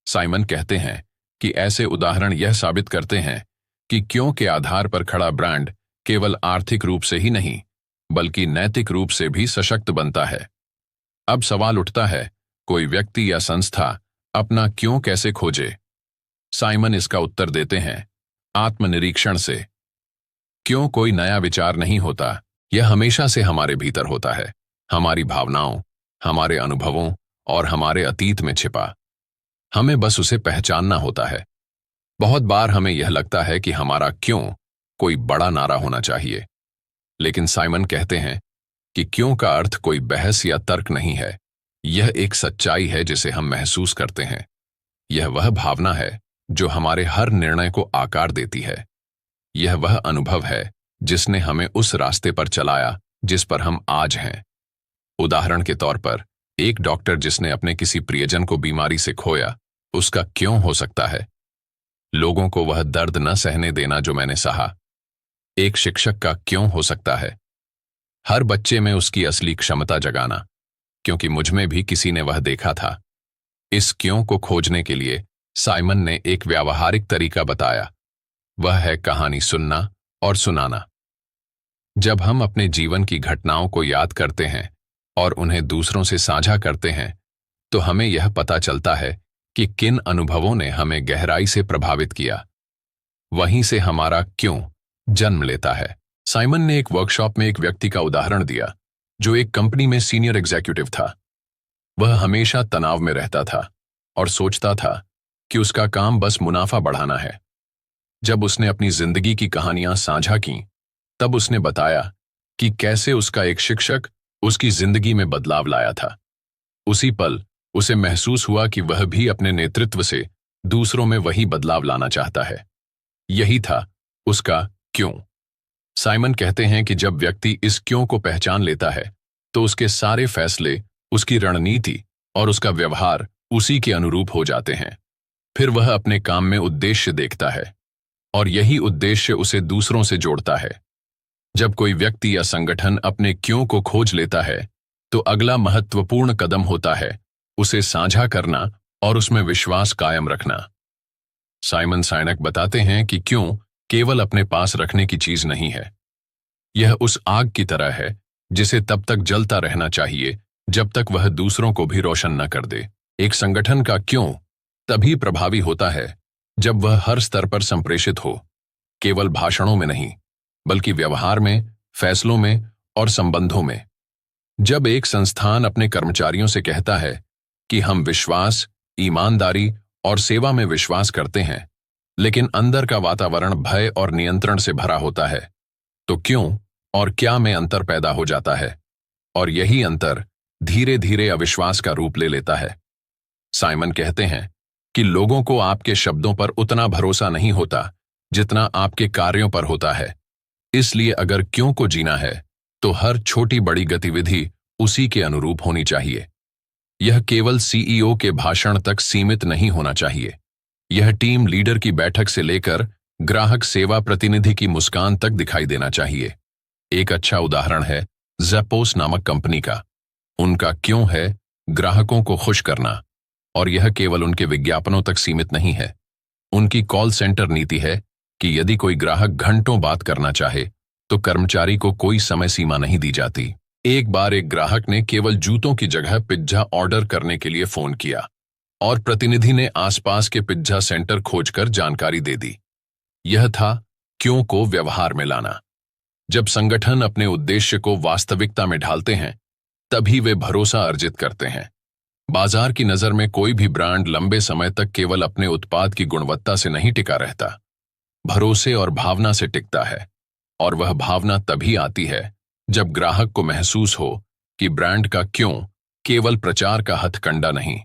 साइमन कहते हैं कि ऐसे उदाहरण यह साबित करते हैं कि क्यों के आधार पर खड़ा ब्रांड केवल आर्थिक रूप से ही नहीं, बल्कि नैतिक रूप से भी सशक्त बनता है। अब सवाल उठता है, कोई व्यक्ति या संस्था अपना क्यों कैसे खोजे? साइमन इसका उत्तर देते हैं, आत्मनिरीक्षण से। क्यों कोई नया विचार नहीं होता, यह हमेशा से हमारे भीतर होता है, हमारी भावनाओं, हमारे अनुभवों और हमारे अतीत में छिपा। हमें बस उसे पहचानना होता है। बहुत बार हमें यह लगता है कि हमारा क्यों कोई बड़ा नारा होना चाहिए, लेकिन साइमन कहते हैं कि क्यों का अर्थ कोई बहस या तर्क नहीं है। यह एक सच्चाई है जिसे हम महसूस करते हैं। यह वह भावना है जो हमारे हर निर्णय को आकार देती है। यह वह अनुभव है जिसने हमें उस रास्ते पर चलाया जिस पर हम आज हैं। उदाहरण के तौर पर, एक डॉक्टर जिसने अपने किसी प्रियजन को बीमारी से खोया, उसका क्यों हो सकता है लोगों को वह दर्द न सहने देना जो मैंने सहा। एक शिक्षक का क्यों हो सकता है हर बच्चे में उसकी असली क्षमता जगाना, क्योंकि मुझमें भी किसी ने वह देखा था। इस क्यों को खोजने के लिए साइमन ने एक व्यावहारिक तरीका बताया। वह है कहानी सुनना और सुनाना। जब हम अपने जीवन की घटनाओं को याद करते हैं और उन्हें दूसरों से साझा करते हैं, तो हमें यह पता चलता है कि किन अनुभवों ने हमें गहराई से प्रभावित किया। वहीं से हमारा क्यों जन्म लेता है। साइमन ने एक वर्कशॉप में एक व्यक्ति का उदाहरण दिया जो एक कंपनी में सीनियर एग्जीक्यूटिव था। वह हमेशा तनाव में रहता था और सोचता था कि उसका काम बस मुनाफा बढ़ाना है। जब उसने अपनी जिंदगी की कहानियां साझा की, तब उसने बताया कि कैसे उसका एक शिक्षक उसकी जिंदगी में बदलाव लाया था। उसी पल उसे महसूस हुआ कि वह भी अपने नेतृत्व से दूसरों में वही बदलाव लाना चाहता है। यही था उसका क्यों। साइमन कहते हैं कि जब व्यक्ति इस क्यों को पहचान लेता है, तो उसके सारे फैसले, उसकी रणनीति और उसका व्यवहार उसी के अनुरूप हो जाते हैं। फिर वह अपने काम में उद्देश्य देखता है और यही उद्देश्य उसे दूसरों से जोड़ता है। जब कोई व्यक्ति या संगठन अपने क्यों को खोज लेता है, तो अगला महत्वपूर्ण कदम होता है उसे साझा करना और उसमें विश्वास कायम रखना। साइमन साइनक बताते हैं कि क्यों केवल अपने पास रखने की चीज नहीं है। यह उस आग की तरह है जिसे तब तक जलता रहना चाहिए जब तक वह दूसरों को भी रोशन न कर दे। एक संगठन का क्यों तभी प्रभावी होता है जब वह हर स्तर पर संप्रेषित हो, केवल भाषणों में नहीं, बल्कि व्यवहार में, फैसलों में और संबंधों में। जब एक संस्थान अपने कर्मचारियों से कहता है कि हम विश्वास, ईमानदारी और सेवा में विश्वास करते हैं, लेकिन अंदर का वातावरण भय और नियंत्रण से भरा होता है, तो क्यों और क्या में अंतर पैदा हो जाता है, और यही अंतर धीरे धीरे अविश्वास का रूप ले लेता है। साइमन कहते हैं कि लोगों को आपके शब्दों पर उतना भरोसा नहीं होता जितना आपके कार्यों पर होता है। इसलिए अगर क्यों को जीना है, तो हर छोटी बड़ी गतिविधि उसी के अनुरूप होनी चाहिए। यह केवल सीईओ के भाषण तक सीमित नहीं होना चाहिए। यह टीम लीडर की बैठक से लेकर ग्राहक सेवा प्रतिनिधि की मुस्कान तक दिखाई देना चाहिए। एक अच्छा उदाहरण है ज़ेपोस नामक कंपनी का। उनका क्यों है ग्राहकों को खुश करना, और यह केवल उनके विज्ञापनों तक सीमित नहीं है। उनकी कॉल सेंटर नीति है कि यदि कोई ग्राहक घंटों बात करना चाहे तो कर्मचारी को कोई समय सीमा नहीं दी जाती। एक बार एक ग्राहक ने केवल जूतों की जगह पिज्जा ऑर्डर करने के लिए फोन किया और प्रतिनिधि ने आसपास के पिज्जा सेंटर खोजकर जानकारी दे दी। यह था क्यों को व्यवहार में लाना। जब संगठन अपने उद्देश्य को वास्तविकता में ढालते हैं तभी वे भरोसा अर्जित करते हैं। बाजार की नजर में कोई भी ब्रांड लंबे समय तक केवल अपने उत्पाद की गुणवत्ता से नहीं टिका रहता, भरोसे और भावना से टिकता है। और वह भावना तभी आती है जब ग्राहक को महसूस हो कि ब्रांड का क्यों केवल प्रचार का हथकंडा नहीं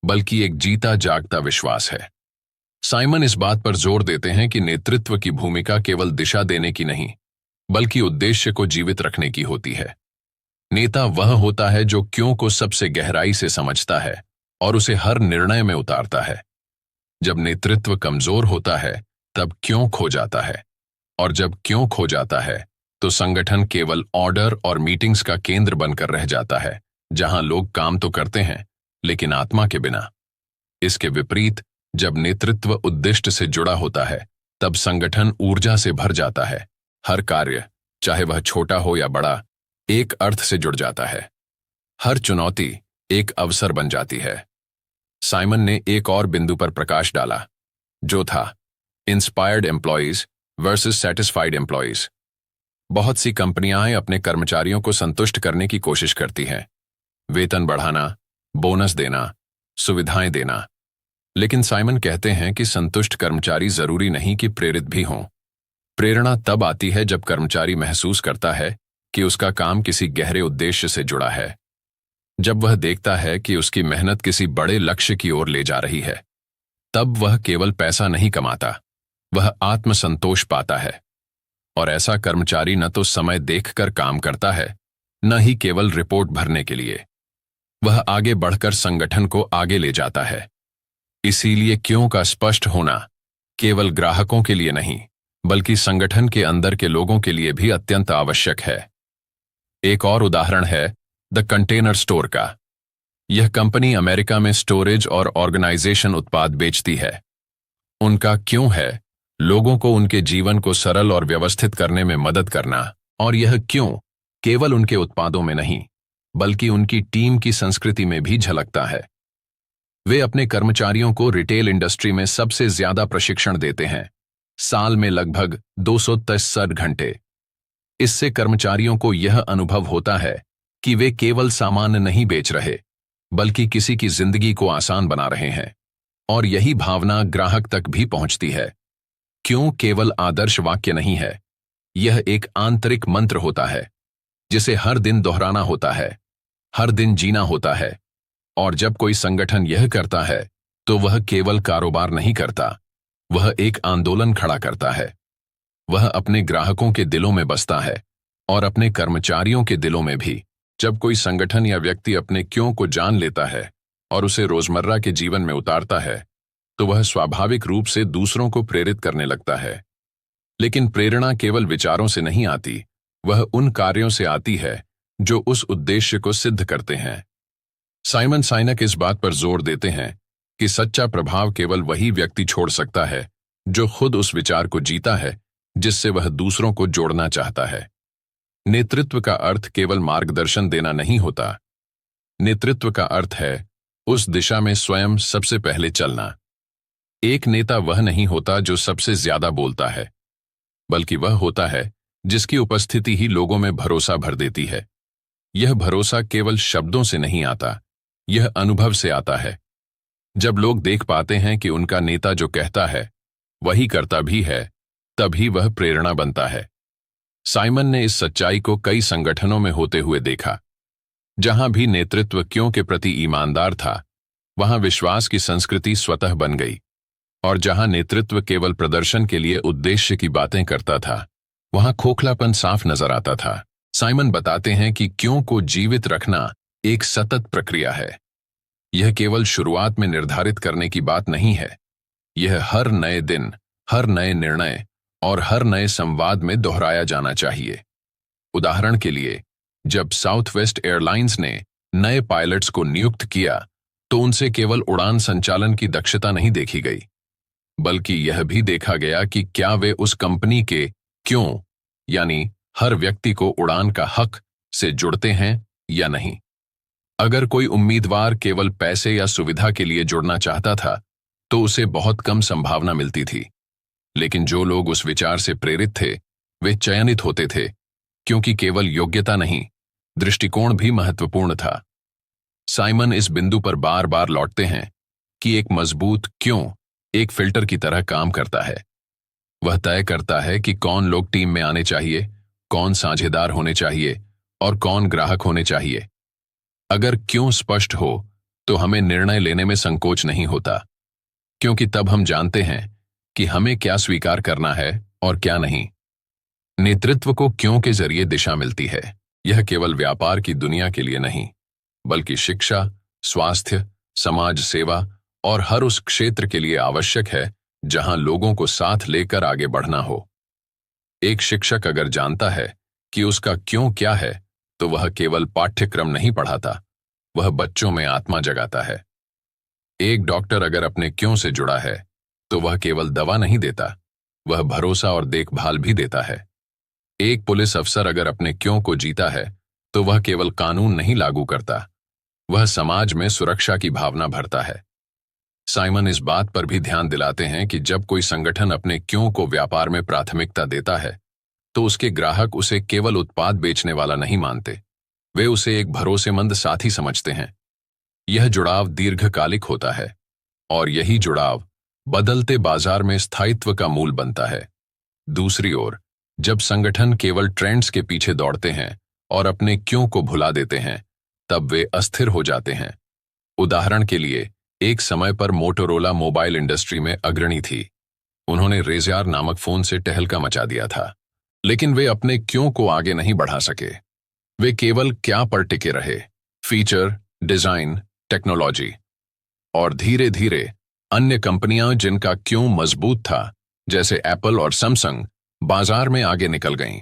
बल्कि एक जीता जागता विश्वास है। साइमन इस बात पर जोर देते हैं कि नेतृत्व की भूमिका केवल दिशा देने की नहीं बल्कि उद्देश्य को जीवित रखने की होती है। नेता वह होता है जो क्यों को सबसे गहराई से समझता है और उसे हर निर्णय में उतारता है। जब नेतृत्व कमजोर होता है तब क्यों खो जाता है, और जब क्यों खो जाता है तो संगठन केवल ऑर्डर और मीटिंग्स का केंद्र बनकर रह जाता है, जहां लोग काम तो करते हैं लेकिन आत्मा के बिना। इसके विपरीत जब नेतृत्व उद्दिष्ट से जुड़ा होता है तब संगठन ऊर्जा से भर जाता है। हर कार्य, चाहे वह छोटा हो या बड़ा, एक अर्थ से जुड़ जाता है। हर चुनौती एक अवसर बन जाती है। साइमन ने एक और बिंदु पर प्रकाश डाला, जो था inspired employees versus satisfied employees. बहुत सी कंपनियां अपने कर्मचारियों को संतुष्ट करने की कोशिश करती हैं, वेतन बढ़ाना, बोनस देना, सुविधाएं देना। लेकिन साइमन कहते हैं कि संतुष्ट कर्मचारी जरूरी नहीं कि प्रेरित भी हों। प्रेरणा तब आती है जब कर्मचारी महसूस करता है कि उसका काम किसी गहरे उद्देश्य से जुड़ा है, जब वह देखता है कि उसकी मेहनत किसी बड़े लक्ष्य की ओर ले जा रही है। तब वह केवल पैसा नहीं कमाता, वह आत्मसंतोष पाता है। और ऐसा कर्मचारी न तो समय देखकर काम करता है, न ही केवल रिपोर्ट भरने के लिए। वह आगे बढ़कर संगठन को आगे ले जाता है। इसीलिए क्यों का स्पष्ट होना केवल ग्राहकों के लिए नहीं बल्कि संगठन के अंदर के लोगों के लिए भी अत्यंत आवश्यक है। एक और उदाहरण है द कंटेनर स्टोर का। यह कंपनी अमेरिका में स्टोरेज और ऑर्गेनाइजेशन उत्पाद बेचती है। उनका क्यों है लोगों को उनके जीवन को सरल और व्यवस्थित करने में मदद करना, और यह क्यों केवल उनके उत्पादों में नहीं बल्कि उनकी टीम की संस्कृति में भी झलकता है। वे अपने कर्मचारियों को रिटेल इंडस्ट्री में सबसे ज्यादा प्रशिक्षण देते हैं, साल में लगभग 263 घंटे। इससे कर्मचारियों को यह अनुभव होता है कि वे केवल सामान नहीं बेच रहे बल्कि किसी की जिंदगी को आसान बना रहे हैं। और यही भावना ग्राहक तक भी पहुंचती है। क्यों केवल आदर्श वाक्य नहीं है, यह एक आंतरिक मंत्र होता है जिसे हर दिन दोहराना होता है, हर दिन जीना होता है। और जब कोई संगठन यह करता है तो वह केवल कारोबार नहीं करता, वह एक आंदोलन खड़ा करता है। वह अपने ग्राहकों के दिलों में बसता है और अपने कर्मचारियों के दिलों में भी। जब कोई संगठन या व्यक्ति अपने क्यों को जान लेता है और उसे रोजमर्रा के जीवन में उतारता है तो वह स्वाभाविक रूप से दूसरों को प्रेरित करने लगता है। लेकिन प्रेरणा केवल विचारों से नहीं आती, वह उन कार्यों से आती है जो उस उद्देश्य को सिद्ध करते हैं। साइमन साइनक इस बात पर जोर देते हैं कि सच्चा प्रभाव केवल वही व्यक्ति छोड़ सकता है जो खुद उस विचार को जीता है जिससे वह दूसरों को जोड़ना चाहता है। नेतृत्व का अर्थ केवल मार्गदर्शन देना नहीं होता। नेतृत्व का अर्थ है उस दिशा में स्वयं सबसे पहले चलना। एक नेता वह नहीं होता जो सबसे ज्यादा बोलता है, बल्कि वह होता है जिसकी उपस्थिति ही लोगों में भरोसा भर देती है। यह भरोसा केवल शब्दों से नहीं आता, यह अनुभव से आता है। जब लोग देख पाते हैं कि उनका नेता जो कहता है वही करता भी है, तभी वह प्रेरणा बनता है। साइमन ने इस सच्चाई को कई संगठनों में होते हुए देखा। जहां भी नेतृत्व क्यों के प्रति ईमानदार था, वहां विश्वास की संस्कृति स्वतः बन गई। और जहां नेतृत्व केवल प्रदर्शन के लिए उद्देश्य की बातें करता था, वहां खोखलापन साफ नजर आता था। साइमन बताते हैं कि क्यों को जीवित रखना एक सतत प्रक्रिया है। यह केवल शुरुआत में निर्धारित करने की बात नहीं है, यह हर नए दिन, हर नए निर्णय और हर नए संवाद में दोहराया जाना चाहिए। उदाहरण के लिए, जब साउथ वेस्ट एयरलाइंस ने नए पायलट्स को नियुक्त किया, तो उनसे केवल उड़ान संचालन की दक्षता नहीं देखी गई, बल्कि यह भी देखा गया कि क्या वे उस कंपनी के क्यों, यानी हर व्यक्ति को उड़ान का हक से जुड़ते हैं या नहीं। अगर कोई उम्मीदवार केवल पैसे या सुविधा के लिए जुड़ना चाहता था, तो उसे बहुत कम संभावना मिलती थी। लेकिन जो लोग उस विचार से प्रेरित थे, वे चयनित होते थे, क्योंकि केवल योग्यता नहीं, दृष्टिकोण भी महत्वपूर्ण था। साइमन इस बिंदु पर बार बार लौटते हैं कि एक मजबूत क्यों एक फिल्टर की तरह काम करता है। वह तय करता है कि कौन लोग टीम में आने चाहिए, कौन साझेदार होने चाहिए और कौन ग्राहक होने चाहिए। अगर क्यों स्पष्ट हो, तो हमें निर्णय लेने में संकोच नहीं होता, क्योंकि तब हम जानते हैं कि हमें क्या स्वीकार करना है और क्या नहीं। नेतृत्व को क्यों के जरिए दिशा मिलती है। यह केवल व्यापार की दुनिया के लिए नहीं, बल्कि शिक्षा, स्वास्थ्य, समाज सेवा और हर उस क्षेत्र के लिए आवश्यक है जहां लोगों को साथ लेकर आगे बढ़ना हो। एक शिक्षक अगर जानता है कि उसका क्यों क्या है, तो वह केवल पाठ्यक्रम नहीं पढ़ाता, वह बच्चों में आत्मा जगाता है। एक डॉक्टर अगर अपने क्यों से जुड़ा है, तो वह केवल दवा नहीं देता, वह भरोसा और देखभाल भी देता है। एक पुलिस अफसर अगर अपने क्यों को जीता है, तो वह केवल कानून नहीं लागू करता, वह समाज में सुरक्षा की भावना भरता है। साइमन इस बात पर भी ध्यान दिलाते हैं कि जब कोई संगठन अपने क्यों को व्यापार में प्राथमिकता देता है, तो उसके ग्राहक उसे केवल उत्पाद बेचने वाला नहीं मानते, वे उसे एक भरोसेमंद साथी समझते हैं। यह जुड़ाव दीर्घकालिक होता है, और यही जुड़ाव बदलते बाजार में स्थायित्व का मूल बनता है। दूसरी ओर, जब संगठन केवल ट्रेंड्स के पीछे दौड़ते हैं और अपने क्यों को भुला देते हैं, तब वे अस्थिर हो जाते हैं। उदाहरण के लिए, एक समय पर मोटोरोला मोबाइल इंडस्ट्री में अग्रणी थी। उन्होंने रेज़र नामक फोन से टहलका मचा दिया था, लेकिन वे अपने क्यों को आगे नहीं बढ़ा सके। वे केवल क्या पर टिके रहे, फीचर, डिजाइन, टेक्नोलॉजी। और धीरे धीरे अन्य कंपनियां जिनका क्यों मजबूत था, जैसे एप्पल और सैमसंग, बाजार में आगे निकल गईं,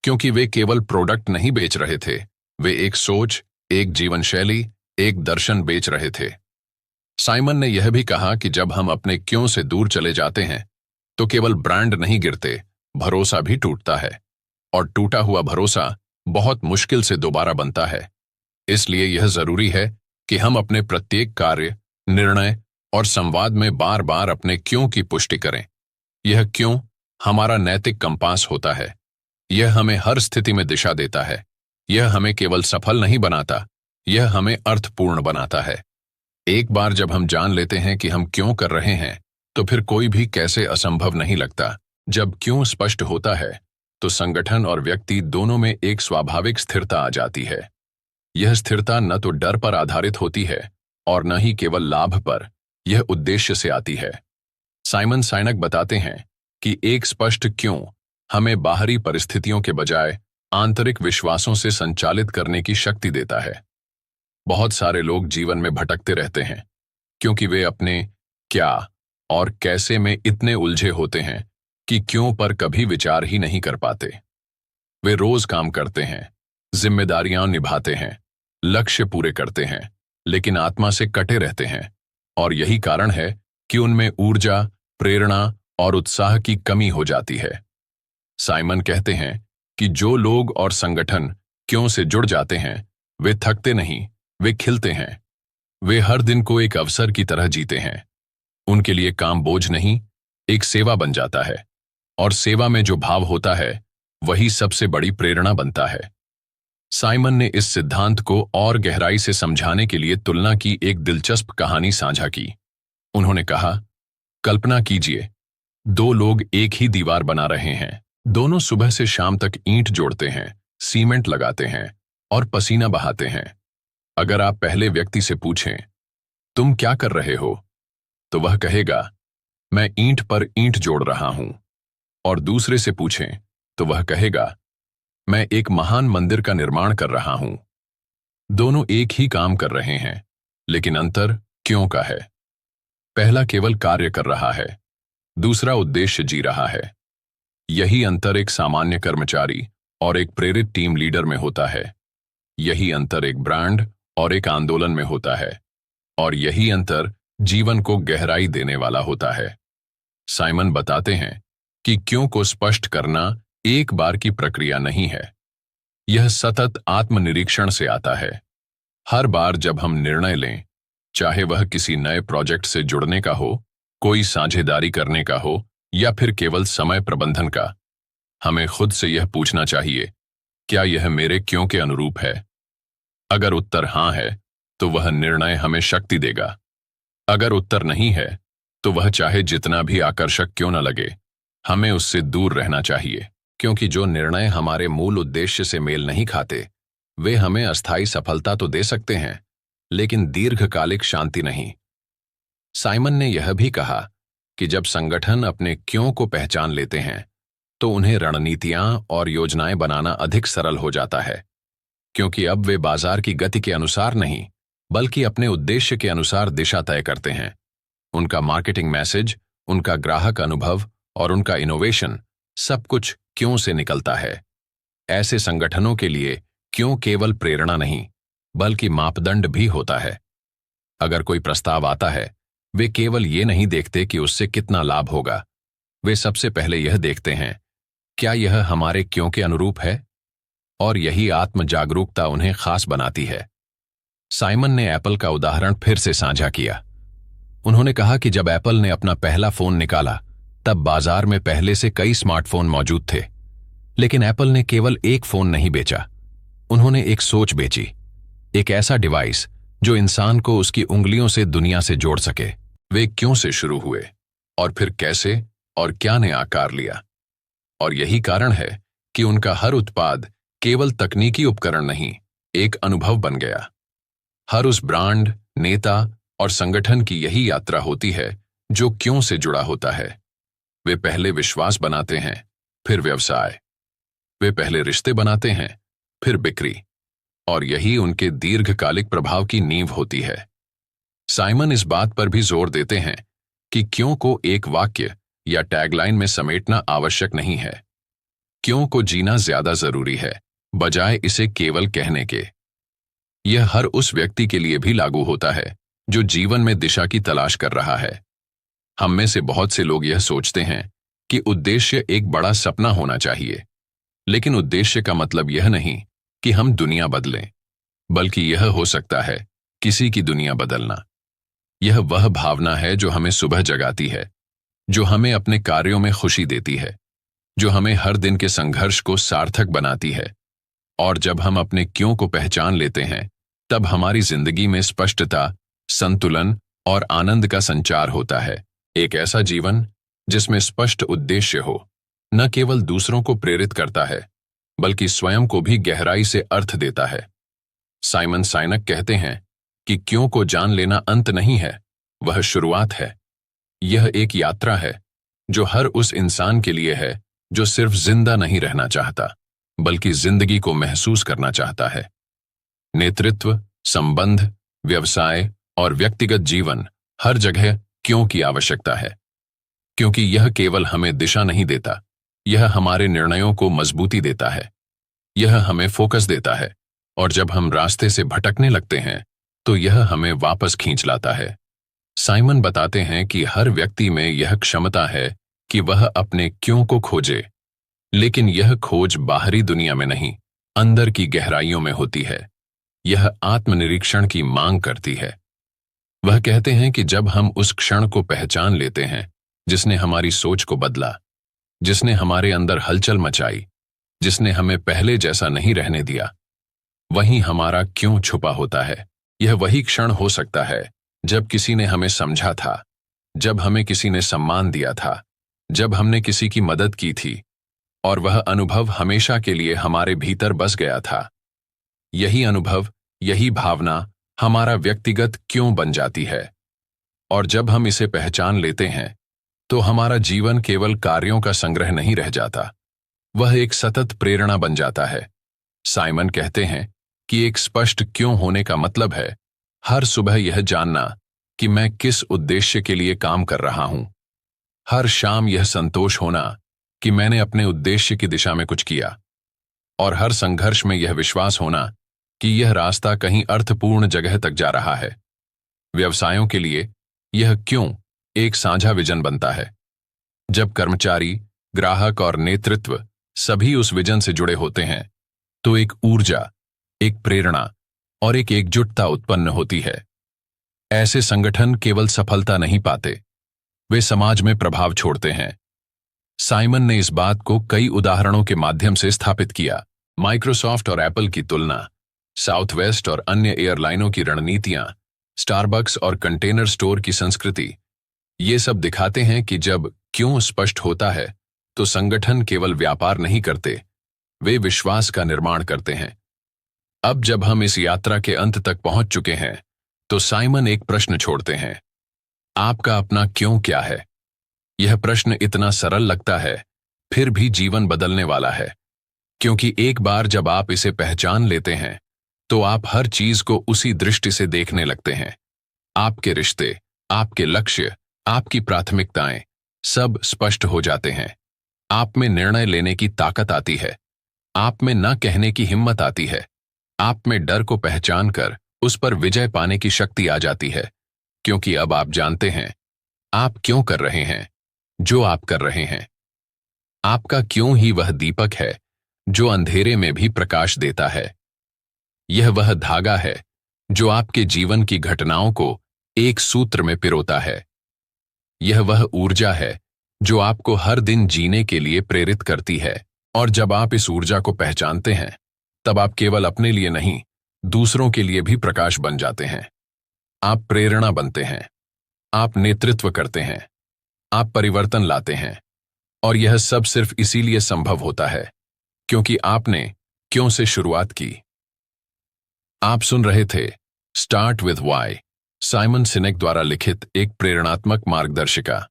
क्योंकि वे केवल प्रोडक्ट नहीं बेच रहे थे, वे एक सोच, एक जीवन शैली, एक दर्शन बेच रहे थे। साइमन ने यह भी कहा कि जब हम अपने क्यों से दूर चले जाते हैं, तो केवल ब्रांड नहीं गिरते, भरोसा भी टूटता है, और टूटा हुआ भरोसा बहुत मुश्किल से दोबारा बनता है। इसलिए यह जरूरी है कि हम अपने प्रत्येक कार्य, निर्णय और संवाद में बार बार अपने क्यों की पुष्टि करें। यह क्यों हमारा नैतिक कंपास होता है। यह हमें हर स्थिति में दिशा देता है। यह हमें केवल सफल नहीं बनाता, यह हमें अर्थपूर्ण बनाता है। एक बार जब हम जान लेते हैं कि हम क्यों कर रहे हैं, तो फिर कोई भी कैसे असंभव नहीं लगता। जब क्यों स्पष्ट होता है, तो संगठन और व्यक्ति दोनों में एक स्वाभाविक स्थिरता आ जाती है। यह स्थिरता न तो डर पर आधारित होती है और न ही केवल लाभ पर, यह उद्देश्य से आती है। साइमन साइनक बताते हैं कि एक स्पष्ट क्यों हमें बाहरी परिस्थितियों के बजाय आंतरिक विश्वासों से संचालित करने की शक्ति देता है। बहुत सारे लोग जीवन में भटकते रहते हैं, क्योंकि वे अपने क्या और कैसे में इतने उलझे होते हैं कि क्यों पर कभी विचार ही नहीं कर पाते। वे रोज काम करते हैं, जिम्मेदारियां निभाते हैं, लक्ष्य पूरे करते हैं, लेकिन आत्मा से कटे रहते हैं, और यही कारण है कि उनमें ऊर्जा, प्रेरणा और उत्साह की कमी हो जाती है। साइमन कहते हैं कि जो लोग और संगठन क्यों से जुड़ जाते हैं, वे थकते नहीं, वे खिलते हैं। वे हर दिन को एक अवसर की तरह जीते हैं। उनके लिए काम बोझ नहीं, एक सेवा बन जाता है, और सेवा में जो भाव होता है, वही सबसे बड़ी प्रेरणा बनता है। साइमन ने इस सिद्धांत को और गहराई से समझाने के लिए तुलना की एक दिलचस्प कहानी साझा की। उन्होंने कहा, कल्पना कीजिए, दो लोग एक ही दीवार बना रहे हैं। दोनों सुबह से शाम तक ईंट जोड़ते हैं, सीमेंट लगाते हैं और पसीना बहाते हैं। अगर आप पहले व्यक्ति से पूछें, तुम क्या कर रहे हो, तो वह कहेगा, मैं ईंट पर ईंट जोड़ रहा हूं। और दूसरे से पूछें, तो वह कहेगा, मैं एक महान मंदिर का निर्माण कर रहा हूं। दोनों एक ही काम कर रहे हैं, लेकिन अंतर क्यों का है। पहला केवल कार्य कर रहा है, दूसरा उद्देश्य जी रहा है। यही अंतर एक सामान्य कर्मचारी और एक प्रेरित टीम लीडर में होता है। यही अंतर एक ब्रांड और एक आंदोलन में होता है। और यही अंतर जीवन को गहराई देने वाला होता है। साइमन बताते हैं कि क्यों को स्पष्ट करना एक बार की प्रक्रिया नहीं है। यह सतत आत्मनिरीक्षण से आता है। हर बार जब हम निर्णय लें, चाहे वह किसी नए प्रोजेक्ट से जुड़ने का हो, कोई साझेदारी करने का हो या फिर केवल समय प्रबंधन का, हमें खुद से यह पूछना चाहिए, क्या यह मेरे क्यों के अनुरूप है? अगर उत्तर हां है, तो वह निर्णय हमें शक्ति देगा। अगर उत्तर नहीं है, तो वह चाहे जितना भी आकर्षक क्यों न लगे, हमें उससे दूर रहना चाहिए, क्योंकि जो निर्णय हमारे मूल उद्देश्य से मेल नहीं खाते, वे हमें अस्थायी सफलता तो दे सकते हैं, लेकिन दीर्घकालिक शांति नहीं। साइमन ने यह भी कहा कि जब संगठन अपने क्यों को पहचान लेते हैं, तो उन्हें रणनीतियां और योजनाएं बनाना अधिक सरल हो जाता है, क्योंकि अब वे बाजार की गति के अनुसार नहीं, बल्कि अपने उद्देश्य के अनुसार दिशा तय करते हैं। उनका मार्केटिंग मैसेज, उनका ग्राहक अनुभव और उनका इनोवेशन सब कुछ क्यों से निकलता है। ऐसे संगठनों के लिए क्यों केवल प्रेरणा नहीं, बल्कि मापदंड भी होता है। अगर कोई प्रस्ताव आता है, वे केवल ये नहीं देखते कि उससे कितना लाभ होगा, वे सबसे पहले यह देखते हैं, क्या यह हमारे क्यों के अनुरूप है? और यही आत्म जागरूकता उन्हें खास बनाती है। साइमन ने एप्पल का उदाहरण फिर से साझा किया। उन्होंने कहा कि जब एप्पल ने अपना पहला फोन निकाला, तब बाजार में पहले से कई स्मार्टफोन मौजूद थे, लेकिन एप्पल ने केवल एक फोन नहीं बेचा, उन्होंने एक सोच बेची, एक ऐसा डिवाइस जो इंसान को उसकी उंगलियों से दुनिया से जोड़ सके। वे क्यों से शुरू हुए और फिर कैसे और क्या ने आकार लिया। और यही कारण है कि उनका हर उत्पाद केवल तकनीकी उपकरण नहीं, एक अनुभव बन गया। हर उस ब्रांड, नेता और संगठन की यही यात्रा होती है जो क्यों से जुड़ा होता है। वे पहले विश्वास बनाते हैं, फिर व्यवसाय। वे पहले रिश्ते बनाते हैं, फिर बिक्री। और यही उनके दीर्घकालिक प्रभाव की नींव होती है। साइमन इस बात पर भी जोर देते हैं कि क्यों को एक वाक्य या टैगलाइन में समेटना आवश्यक नहीं है। क्यों को जीना ज्यादा जरूरी है, बजाय इसे केवल कहने के। यह हर उस व्यक्ति के लिए भी लागू होता है जो जीवन में दिशा की तलाश कर रहा है। हम में से बहुत से लोग यह सोचते हैं कि उद्देश्य एक बड़ा सपना होना चाहिए, लेकिन उद्देश्य का मतलब यह नहीं कि हम दुनिया बदलें, बल्कि यह हो सकता है किसी की दुनिया बदलना। यह वह भावना है जो हमें सुबह जगाती है, जो हमें अपने कार्यों में खुशी देती है, जो हमें हर दिन के संघर्ष को सार्थक बनाती है। और जब हम अपने क्यों को पहचान लेते हैं, तब हमारी जिंदगी में स्पष्टता, संतुलन और आनंद का संचार होता है। एक ऐसा जीवन जिसमें स्पष्ट उद्देश्य हो, न केवल दूसरों को प्रेरित करता है, बल्कि स्वयं को भी गहराई से अर्थ देता है। साइमन साइनक कहते हैं कि क्यों को जान लेना अंत नहीं है, वह शुरुआत है। यह एक यात्रा है जो हर उस इंसान के लिए है जो सिर्फ जिंदा नहीं रहना चाहता, बल्कि जिंदगी को महसूस करना चाहता है। नेतृत्व, संबंध, व्यवसाय और व्यक्तिगत जीवन, हर जगह क्यों की आवश्यकता है, क्योंकि यह केवल हमें दिशा नहीं देता, यह हमारे निर्णयों को मजबूती देता है, यह हमें फोकस देता है, और जब हम रास्ते से भटकने लगते हैं तो यह हमें वापस खींच लाता है। साइमन बताते हैं कि हर व्यक्ति में यह क्षमता है कि वह अपने क्यों को खोजे, लेकिन यह खोज बाहरी दुनिया में नहीं, अंदर की गहराइयों में होती है। यह आत्मनिरीक्षण की मांग करती है। वह कहते हैं कि जब हम उस क्षण को पहचान लेते हैं जिसने हमारी सोच को बदला, जिसने हमारे अंदर हलचल मचाई, जिसने हमें पहले जैसा नहीं रहने दिया, वहीं हमारा क्यों छुपा होता है। यह वही क्षण हो सकता है जब किसी ने हमें समझा था, जब हमें किसी ने सम्मान दिया था, जब हमने किसी की मदद की थी, और वह अनुभव हमेशा के लिए हमारे भीतर बस गया था। यही अनुभव, यही भावना हमारा व्यक्तिगत क्यों बन जाती है। और जब हम इसे पहचान लेते हैं तो हमारा जीवन केवल कार्यों का संग्रह नहीं रह जाता, वह एक सतत प्रेरणा बन जाता है। साइमन कहते हैं कि एक स्पष्ट क्यों होने का मतलब है हर सुबह यह जानना कि मैं किस उद्देश्य के लिए काम कर रहा हूं। हर शाम यह संतोष होना कि मैंने अपने उद्देश्य की दिशा में कुछ किया, और हर संघर्ष में यह विश्वास होना कि यह रास्ता कहीं अर्थपूर्ण जगह तक जा रहा है। व्यवसायों के लिए यह क्यों एक साझा विजन बनता है। जब कर्मचारी, ग्राहक और नेतृत्व सभी उस विजन से जुड़े होते हैं तो एक ऊर्जा, एक प्रेरणा और एक एकजुटता उत्पन्न होती है। ऐसे संगठन केवल सफलता नहीं पाते, वे समाज में प्रभाव छोड़ते हैं। साइमन ने इस बात को कई उदाहरणों के माध्यम से स्थापित किया। माइक्रोसॉफ्ट और एप्पल की तुलना, साउथवेस्ट और अन्य एयरलाइनों की रणनीतियां, स्टारबक्स और कंटेनर स्टोर की संस्कृति, ये सब दिखाते हैं कि जब क्यों स्पष्ट होता है तो संगठन केवल व्यापार नहीं करते, वे विश्वास का निर्माण करते हैं। अब जब हम इस यात्रा के अंत तक पहुंच चुके हैं तो साइमन एक प्रश्न छोड़ते हैं, आपका अपना क्यों क्या है। यह प्रश्न इतना सरल लगता है, फिर भी जीवन बदलने वाला है, क्योंकि एक बार जब आप इसे पहचान लेते हैं तो आप हर चीज को उसी दृष्टि से देखने लगते हैं। आपके रिश्ते, आपके लक्ष्य, आपकी प्राथमिकताएं सब स्पष्ट हो जाते हैं। आप में निर्णय लेने की ताकत आती है, आप में न कहने की हिम्मत आती है, आप में डर को पहचान कर उस पर विजय पाने की शक्ति आ जाती है, क्योंकि अब आप जानते हैं आप क्यों कर रहे हैं जो आप कर रहे हैं। आपका क्यों ही वह दीपक है जो अंधेरे में भी प्रकाश देता है। यह वह धागा है जो आपके जीवन की घटनाओं को एक सूत्र में पिरोता है। यह वह ऊर्जा है जो आपको हर दिन जीने के लिए प्रेरित करती है। और जब आप इस ऊर्जा को पहचानते हैं तब आप केवल अपने लिए नहीं, दूसरों के लिए भी प्रकाश बन जाते हैं। आप प्रेरणा बनते हैं, आप नेतृत्व करते हैं, आप परिवर्तन लाते हैं, और यह सब सिर्फ इसीलिए संभव होता है क्योंकि आपने क्यों से शुरुआत की। आप सुन रहे थे स्टार्ट विद व्हाई, साइमन सिनेक द्वारा लिखित एक प्रेरणात्मक मार्गदर्शिका।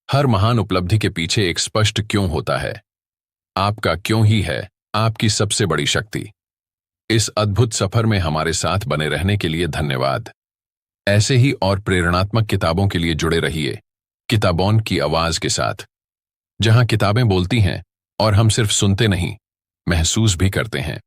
हर महान उपलब्धि के पीछे एक स्पष्ट क्यों होता है। आपका क्यों ही है आपकी सबसे बड़ी शक्ति। इस अद्भुत सफर में हमारे साथ बने रहने के लिए धन्यवाद। ऐसे ही और प्रेरणात्मक किताबों के लिए जुड़े रहिए किताबोन की आवाज के साथ, जहां किताबें बोलती हैं और हम सिर्फ सुनते नहीं, महसूस भी करते हैं।